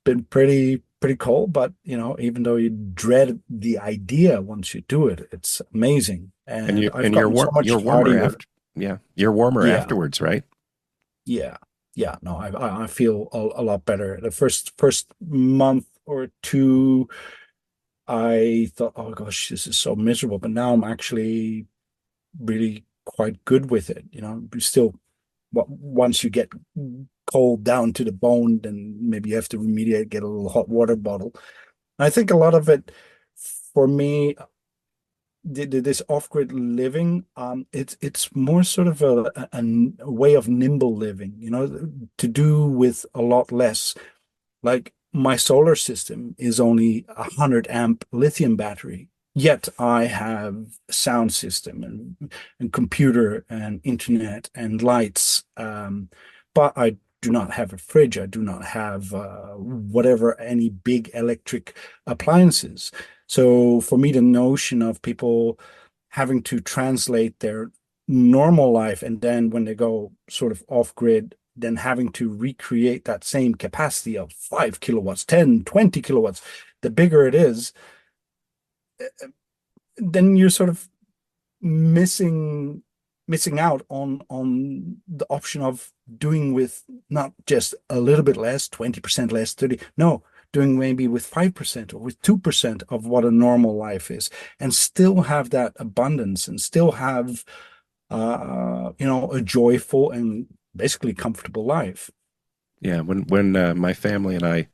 been pretty cold. But even though you dread the idea once you do it, it's amazing. And I've gotten so you're much warmer cardio. after. Yeah, you're warmer Yeah, afterwards, right? yeah, yeah. No, I feel a lot better. The first month or two, I thought, oh gosh, this is so miserable. But now I'm actually really quite good with it. Still, once you get cold down to the bone, then maybe you have to remediate, get a little hot water bottle. And I think a lot of it for me, this off-grid living, it's more sort of a way of nimble living, to do with a lot less. Like my solar system is only 100 amp lithium battery, yet I have a sound system and computer and internet and lights. But I do not have a fridge. I do not have whatever any big electric appliances. So for me, the notion of people having to translate their normal life and then when they go sort of off grid then having to recreate that same capacity of 5 kilowatts, 10, 20 kilowatts, the bigger it is, then you're sort of missing missing out on the option of doing with not just a little bit less, 20% less, 30, no, doing maybe with 5% or with 2% of what a normal life is, and still have that abundance and still have a joyful and basically comfortable life. Yeah. When my family and I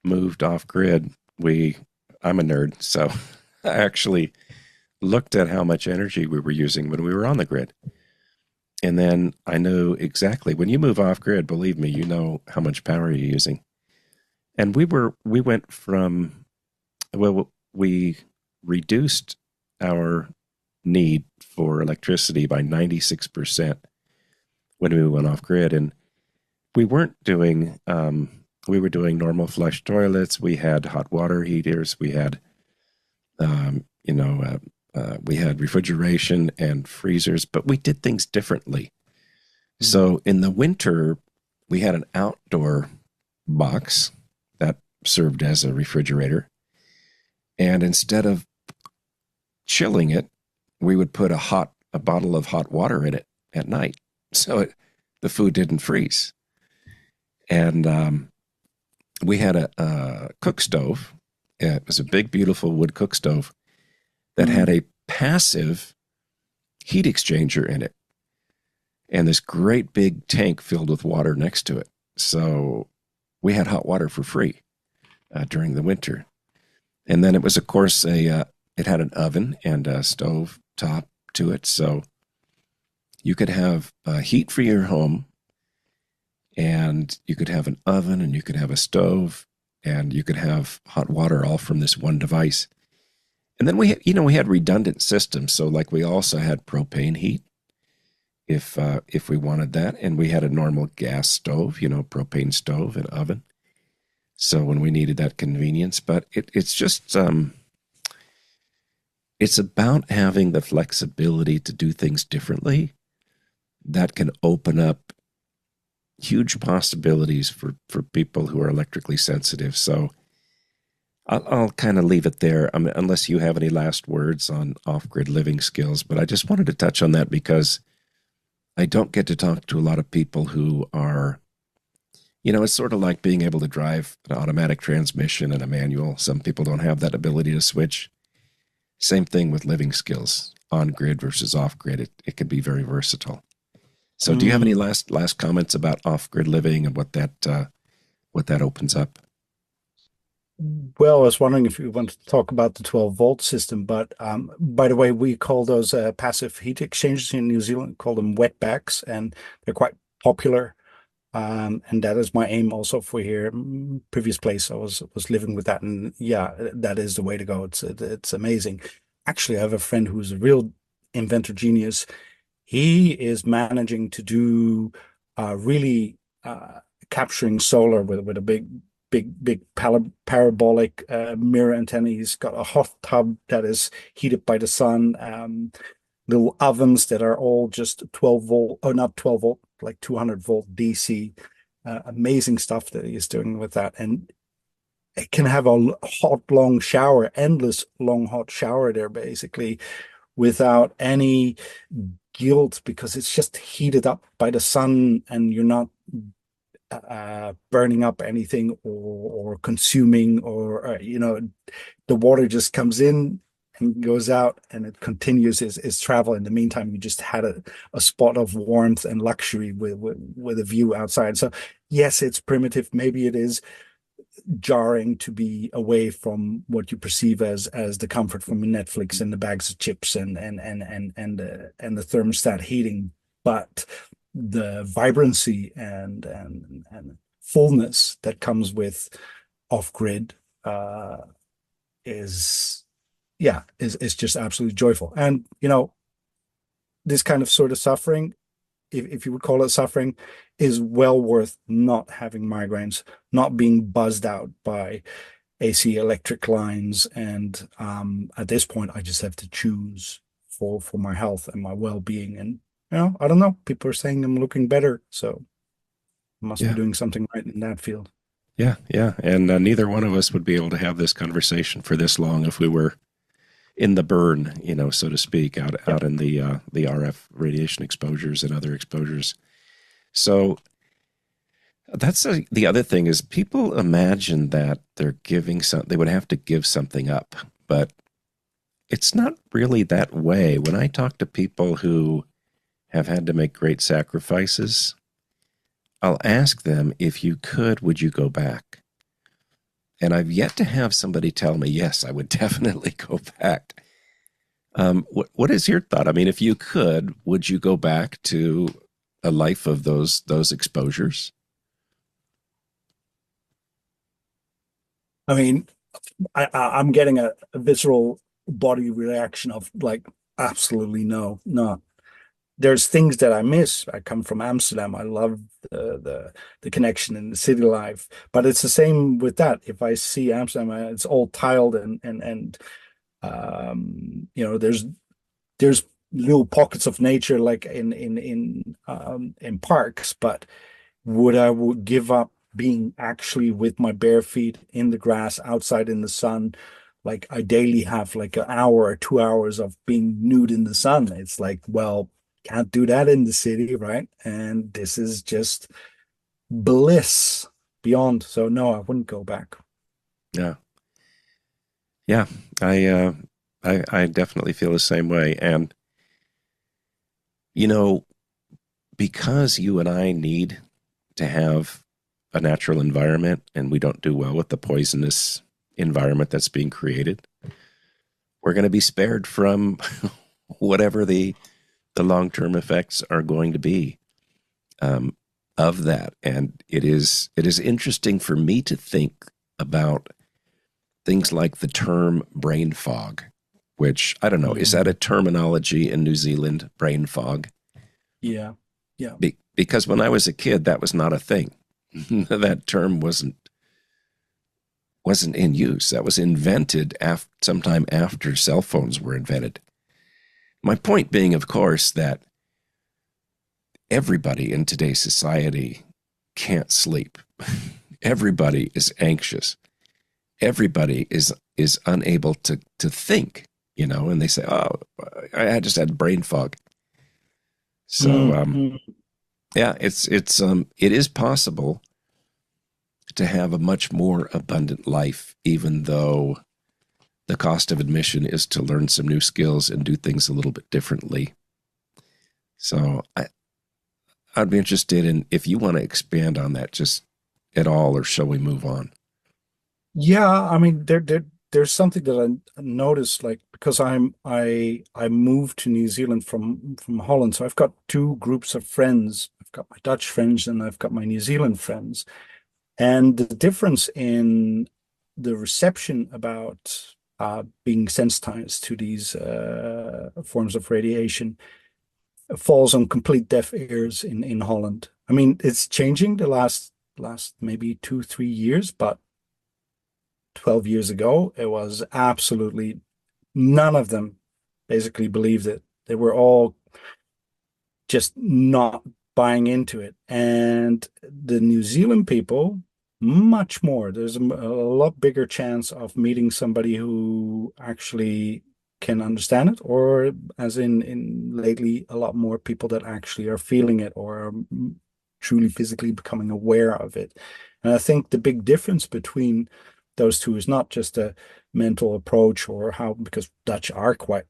moved off grid, we I'm a nerd, so I actually looked at how much energy we were using when we were on the grid. And then I knew exactly when you move off grid, believe me, you know how much power you're using. And we went from, well, we reduced our need for electricity by 96% when we went off grid. And we weren't doing, we were doing normal flush toilets. We had hot water heaters. We had, we had refrigeration and freezers, but we did things differently. Mhm. So in the winter, we had an outdoor box that served as a refrigerator. And instead of chilling it, we would put a bottle of hot water in it at night, so the food didn't freeze. And we had a cook stove. It was a big, beautiful wood cook stove that had Mhm. a passive heat exchanger in it, and this great big tank filled with water next to it. So we had hot water for free during the winter. And then it was, of course, it had an oven and a stove top to it, so you could have heat for your home, and you could have an oven, and you could have a stove, and you could have hot water all from this one device. And then we had redundant systems, so like we also had propane heat if we wanted that, and we had a normal gas stove, propane stove and oven. So when we needed that convenience, but it's just it's about having the flexibility to do things differently that can open up huge possibilities for people who are electrically sensitive. So I'll kind of leave it there, unless you have any last words on off-grid living skills. But I just wanted to touch on that because I don't get to talk to a lot of people who are, it's sort of like being able to drive an automatic transmission and a manual. Some people don't have that ability to switch. Same thing with living skills, on grid versus off grid. It can be very versatile. So, do you have any Mm. last comments about off grid living and what that opens up? Well, I was wondering if you want to talk about the 12-volt system, but by the way, we call those passive heat exchangers in New Zealand, call them wetbacks, and they're quite popular. And that is my aim also for here. Previous place I was living with that, and yeah, that is the way to go. It's amazing. Actually, I have a friend who's a real inventor genius. He is managing to do really capturing solar with a big parabolic mirror antenna. He's got a hot tub that is heated by the sun. Little ovens that are all just 12 volt, or not 12 volt, like 200-volt DC. Amazing stuff that he's doing with that. And it can have a hot, long shower, endless long, hot shower there, basically, without any guilt because it's just heated up by the sun and you're not burning up anything or consuming or the water just comes in and goes out and it continues its travel. In the meantime, you just had a spot of warmth and luxury with a view outside. So yes, it's primitive. Maybe it is jarring to be away from what you perceive as the comfort from Netflix and the bags of chips and the thermostat heating, but the vibrancy and fullness that comes with off grid is is just absolutely joyful. And this kind of sort of suffering, if you would call it suffering, is well worth not having migraines, not being buzzed out by AC electric lines. And at this point, I just have to choose for my health and my well-being. And I don't know. People are saying I'm looking better, so I must be Yeah, doing something right in that field. yeah. And neither one of us would be able to have this conversation for this long if we were in the burn, so to speak, Yep. out in the RF radiation exposures and other exposures. So that's the other thing is people imagine that they would have to give something up, but it's not really that way. When I talk to people who have had to make great sacrifices, I'll ask them, if you could, would you go back? And I've yet to have somebody tell me, yes, I would definitely go back. What is your thought? I mean, if you could, would you go back to a life of those exposures? I mean, I'm getting a visceral body reaction of like, absolutely no, no. There's things that I miss. I come from Amsterdam. I love the connection and the city life. But it's the same with that. If I see Amsterdam, it's all tiled and there's little pockets of nature like in parks. But would give up being actually with my bare feet in the grass outside in the sun? Like I daily have like an hour or 2 hours of being nude in the sun. It's like, well, can't do that in the city, right? And this is just bliss beyond. So no, I wouldn't go back. Yeah, yeah. I uh, I definitely feel the same way, and you know, because you and I need to have a natural environment, and we don't do well with the poisonous environment that's being created, we're going to be spared from whatever the long term effects are going to be um, of that. And it is interesting for me to think about things like the term brain fog, which I don't know, is that a Mhm. terminology in New Zealand, brain fog? Yeah. Yeah. Because when I was a kid, that was not a thing. That term wasn't in use. That was invented sometime after cell phones were invented. My point being, of course, that everybody in today's society can't sleep. Everybody is anxious. everybody is unable to think, and they say, "Oh, I just had brain fog." So Mm. yeah, it is possible to have a much more abundant life, even though the cost of admission is to learn some new skills and do things a little bit differently. So I'd be interested in if you want to expand on that just at all, or shall we move on? Yeah, I mean there's something that I noticed, like, because I moved to New Zealand from Holland, so I've got two groups of friends. I've got my Dutch friends and I've got my New Zealand friends. And the difference in the reception about being sensitized to these forms of radiation falls on complete deaf ears in Holland. I mean, it's changing the last maybe 2, 3 years, but 12 years ago, it was absolutely none of them basically believed it. They were all just not buying into it. And the New Zealand people, much more. There's a lot bigger chance of meeting somebody who actually can understand it, or as in lately, a lot more people that actually are feeling it or are truly physically becoming aware of it. And I think the big difference between those two is not just a mental approach or how, because Dutch are quite,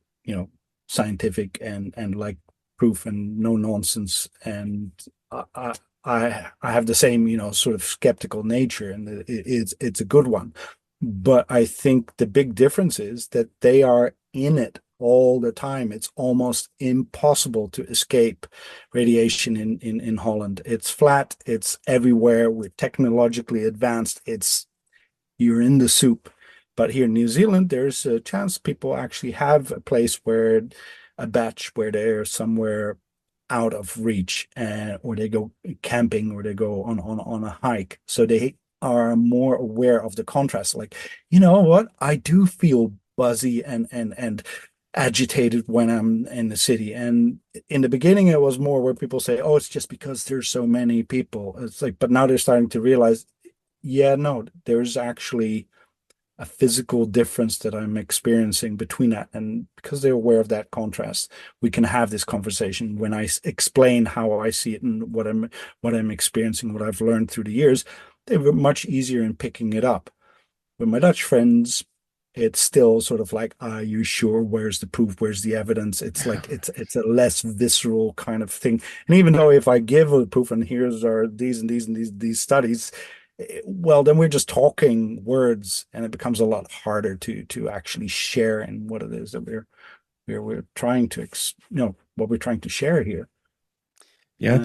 scientific and like proof and no nonsense. And I have the same, sort of skeptical nature, and it's a good one. But I think the big difference is that they are in it all the time. It's almost impossible to escape radiation in Holland. It's flat, it's everywhere. We're technologically advanced. You're in the soup. But here in New Zealand, there's a chance people actually have a place where a batch where they're somewhere out of reach, or they go camping, or they go on a hike. So they are more aware of the contrast. Like, you know what? I do feel buzzy and agitated when I'm in the city. And in the beginning, it was more where people say, "Oh, it's just because there's so many people." It's like, but now they're starting to realize, yeah, no, there's actually a physical difference that I'm experiencing between that. And because they're aware of that contrast, we can have this conversation. When I explain how I see it and what I'm experiencing, what I've learned through the years, they were much easier in picking it up. With my Dutch friends, it's still sort of like, are you sure? Where's the proof? Where's the evidence? It's like it's a less visceral kind of thing. And even though if I give a proof and here's are these and these and these studies, well, then we're just talking words, and it becomes a lot harder to actually share in what it is that we're trying to what we're trying to share here. Yeah, I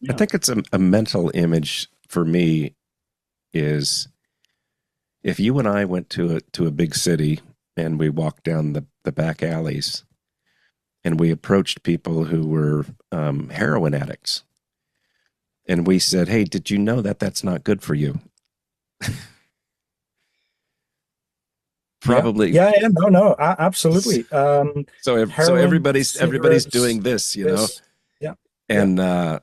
Yeah. think it's a mental image for me is if you and I went to a big city and we walked down the back alleys and we approached people who were heroin addicts, and we said, "Hey, did you know that that's not good for you?" Yeah, Probably. yeah, yeah, no, no, absolutely. So Heroin, everybody's cigarettes, doing this, this, yeah, yeah. and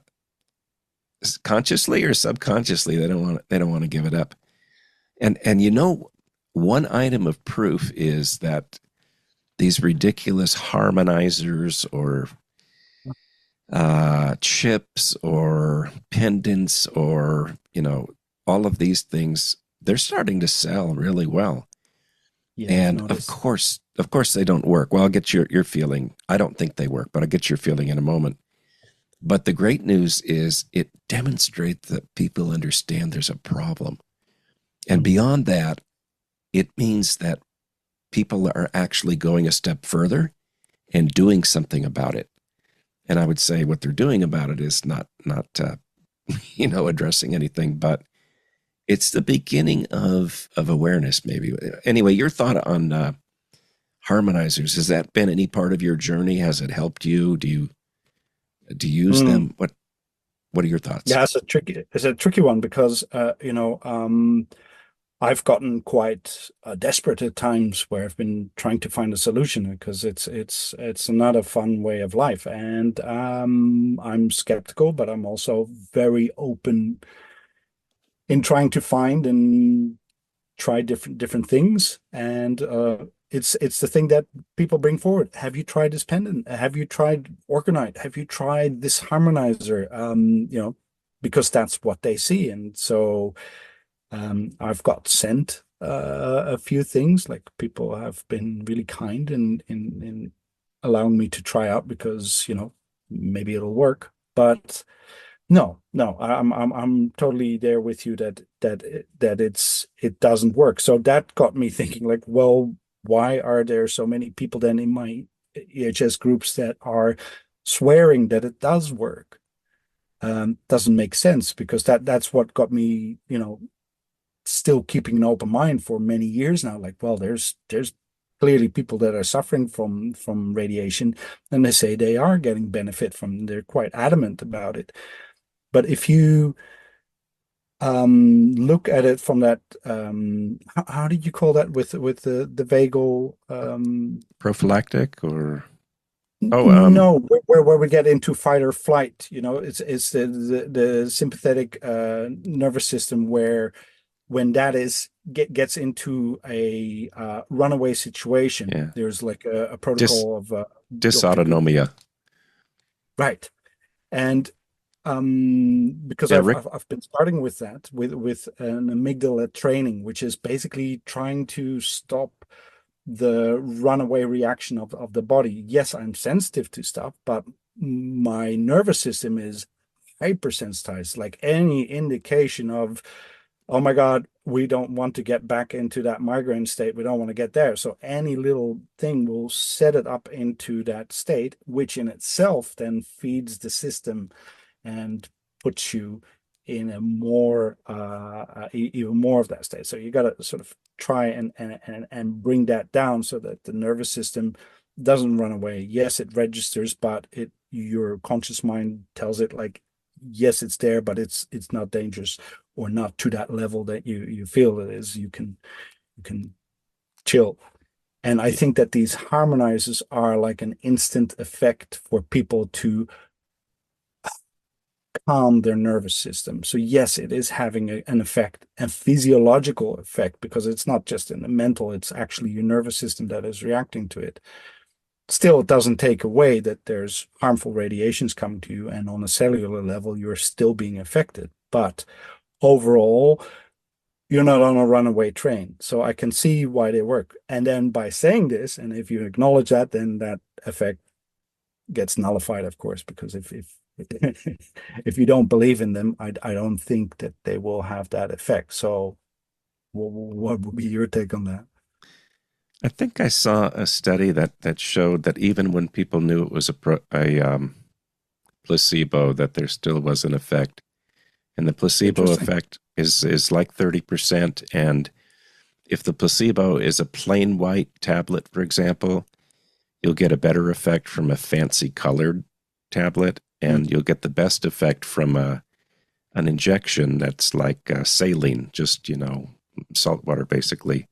consciously or subconsciously they don't want to give it up. And one item of proof is that these ridiculous harmonizers or chips or pendants or all of these things, they're starting to sell really well. Yeah, I've And of noticed. course, of course they don't work. Well, I'll get your feeling. I don't think they work, but I'll get your feeling in a moment. But the great news is it demonstrates that people understand there's a problem. And Mm, beyond that, it means that people are actually going a step further and doing something about it. And I would say what they're doing about it is not addressing anything, but it's the beginning of awareness. Maybe anyway. Your thought on harmonizers, has that been any part of your journey? Has it helped you? Do you use mm. them? What are your thoughts? Yeah, it's a tricky one because I've gotten quite desperate at times where I've been trying to find a solution because it's not a fun way of life, and I'm skeptical, but I'm also very open in trying to find and tried different things, and it's the thing that people bring forward. Have you tried this pendant? Have you tried Orgonite? Have you tried this harmonizer? Because that's what they see. And so I've got sent a few things. Like, people have been really kind in allowing me to try out, because maybe it'll work. But no, no, I'm totally there with you that it doesn't work. So that got me thinking, like, well, why are there so many people then in my EHS groups that are swearing that it does work? Doesn't make sense, because that's what got me, still keeping an open mind for many years now. Like, well, there's clearly people that are suffering from radiation, and they say they are getting benefit from. They're quite adamant about it. But if you look at it from that, how did you call that with the vagal? Prophylactic or No, where we get into fight or flight. It's the sympathetic nervous system, where when that gets into a runaway situation, yeah, there's like a dis protocol of dysautonomia. right. And because Yeah, I've been starting with that with an amygdala training, which is basically trying to stop the runaway reaction of the body. Yes, I'm sensitive to stuff, but my nervous system is hypersensitized. Like, any indication of, oh my God, we don't want to get back into that migraine state. We don't want to get there. So any little thing will set it up into that state, which in itself then feeds the system and puts you in a more even more of that state. So you got to sort of try and bring that down, so that the nervous system doesn't run away. Yes, it registers, but your conscious mind tells it, like, yes, it's there, but it's not dangerous, or not to that level that you feel it is. You can chill. And I think that these harmonizers are like an instant effect for people to calm their nervous system. So yes, it is having an effect, a physiological effect, because it's not just in the mental, it's actually your nervous system that is reacting to it. Still, it doesn't take away that there's harmful radiations coming to you, and on a cellular level, you're still being affected. But overall, you're not on a runaway train. So I can see why they work. And then by saying this, and if you acknowledge that, then that effect gets nullified, of course, because if if you don't believe in them, I don't think that they will have that effect. So what would be your take on that? I think I saw a study that showed that even when people knew it was a placebo, that there still was an effect, and the placebo Interesting. effect is like 30%. And if the placebo is a plain white tablet, for example, you'll get a better effect from a fancy colored tablet, Mm. and you'll get the best effect from an injection that's like saline, just salt water basically,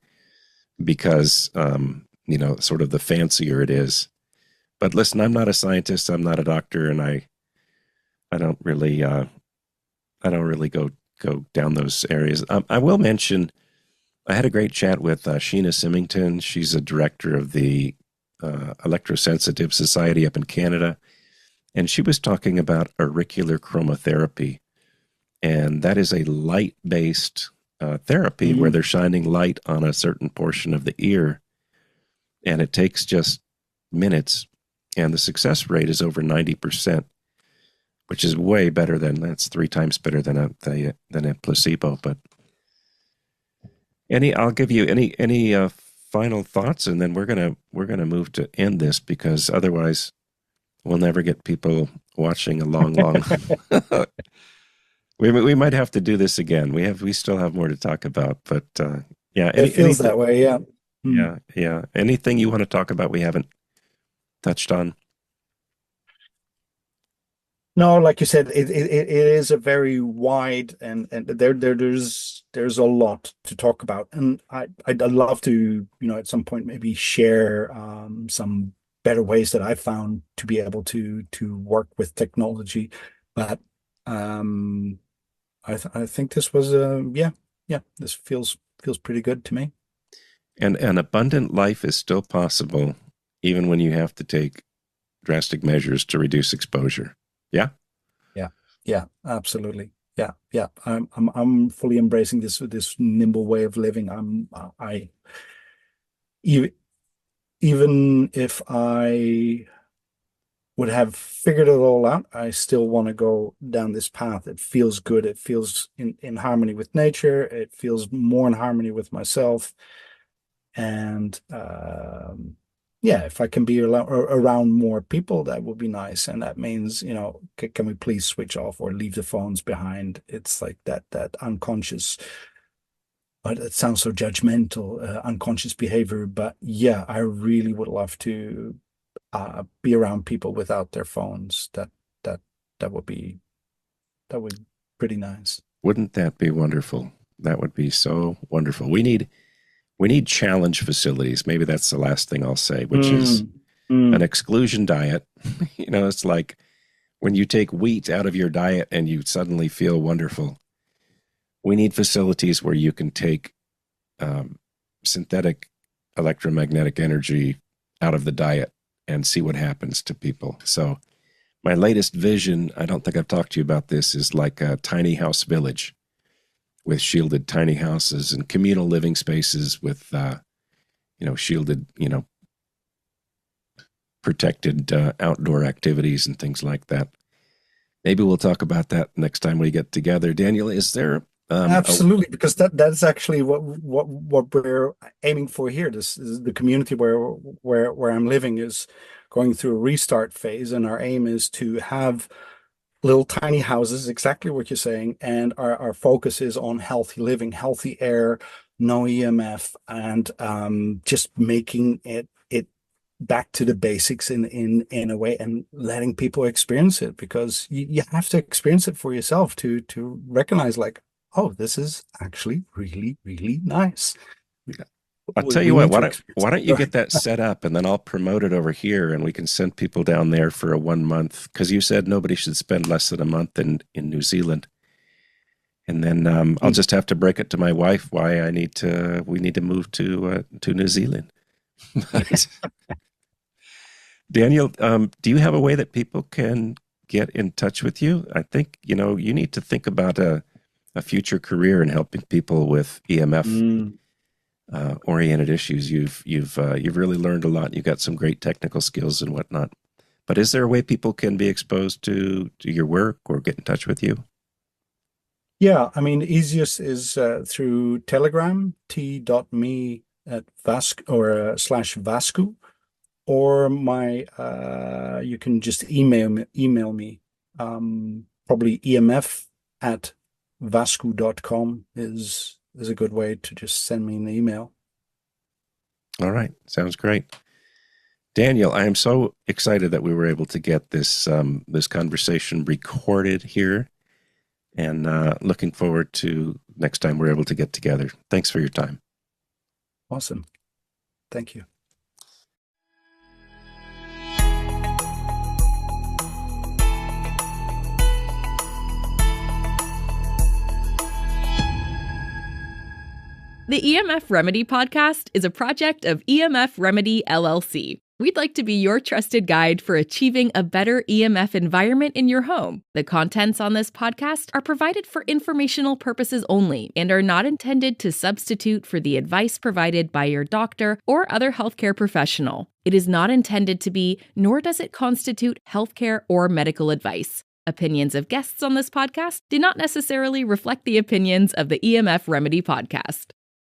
because sort of the fancier it is. But listen, I'm not a scientist, I'm not a doctor, and I don't really go down those areas. I will mention I had a great chat with Sheena Symington. She's a director of the ElectroSensitive Society up in Canada, and she was talking about auricular chromotherapy, and that is a light-based therapy where Mm. they're shining light on a certain portion of the ear, and it takes just minutes, and the success rate is over 90%, which is way better that's 3 times better than a placebo. But I'll give you any final thoughts, and then we're gonna move to end this, because otherwise we'll never get people watching a long. We might have to do this again. We still have more to talk about, but yeah. It feels Anything? that way, yeah. Mm. Yeah. Anything you want to talk about we haven't touched on? No, like you said, it is a very wide, and there's a lot to talk about, and I'd love to, at some point maybe share some better ways that I found to be able to work with technology. But um I think this was yeah, this feels feels pretty good to me. And an abundant life is still possible, even when you have to take drastic measures to reduce exposure. Yeah. Yeah, absolutely. Yeah. I'm fully embracing this nimble way of living. I even even if I would have figured it all out, I still want to go down this path. It feels good. It feels in harmony with nature. It feels more in harmony with myself. And yeah, if I can be around more people, that would be nice. And that means, can we please switch off or leave the phones behind? It's like that unconscious, but it sounds so judgmental, unconscious behavior. But yeah, I really would love to be around people without their phones. That would be pretty nice. Wouldn't that be wonderful? That would be so wonderful. We need challenge facilities. Maybe that's the last thing I'll say, which is an exclusion diet. It's like when you take wheat out of your diet and you suddenly feel wonderful. We need facilities where you can take synthetic electromagnetic energy out of the diet and see what happens to people. So my latest vision, I don't think I've talked to you about this, is like a tiny house village with shielded tiny houses and communal living spaces with, shielded, protected outdoor activities and things like that. Maybe we'll talk about that next time we get together. Daniel, is there absolutely, because that's actually what we're aiming for here. This is the community where I'm living is going through a restart phase, and our aim is to have little tiny houses, exactly what you're saying, and our focus is on healthy living, healthy air, no EMF, and just making it back to the basics in a way, and letting people experience it, because you have to experience it for yourself to recognize, like, oh, this is actually really, really nice. I'll tell you what, why don't you get that set up, and then I'll promote it over here, and we can send people down there for a 1 month, because you said nobody should spend less than a month in New Zealand. And then I'll just have to break it to my wife why we need to move to New Zealand. Daniel, do you have a way that people can get in touch with you? I think, you need to think about a future career in helping people with EMF oriented issues. You've really learned a lot. You've got some great technical skills and whatnot. But is there a way people can be exposed to your work or get in touch with you? Yeah, I mean, the easiest is through Telegram, t.me at Vasku or /Vasku, or you can just email me. Probably EMF at Vasku.com is a good way to just send me an email. All right. Sounds great. Daniel, I am so excited that we were able to get this conversation recorded here, and looking forward to next time we're able to get together. Thanks for your time. Awesome. Thank you. The EMF Remedy podcast is a project of EMF Remedy, LLC. We'd like to be your trusted guide for achieving a better EMF environment in your home. The contents on this podcast are provided for informational purposes only and are not intended to substitute for the advice provided by your doctor or other healthcare professional. It is not intended to be, nor does it constitute healthcare or medical advice. Opinions of guests on this podcast do not necessarily reflect the opinions of the EMF Remedy podcast.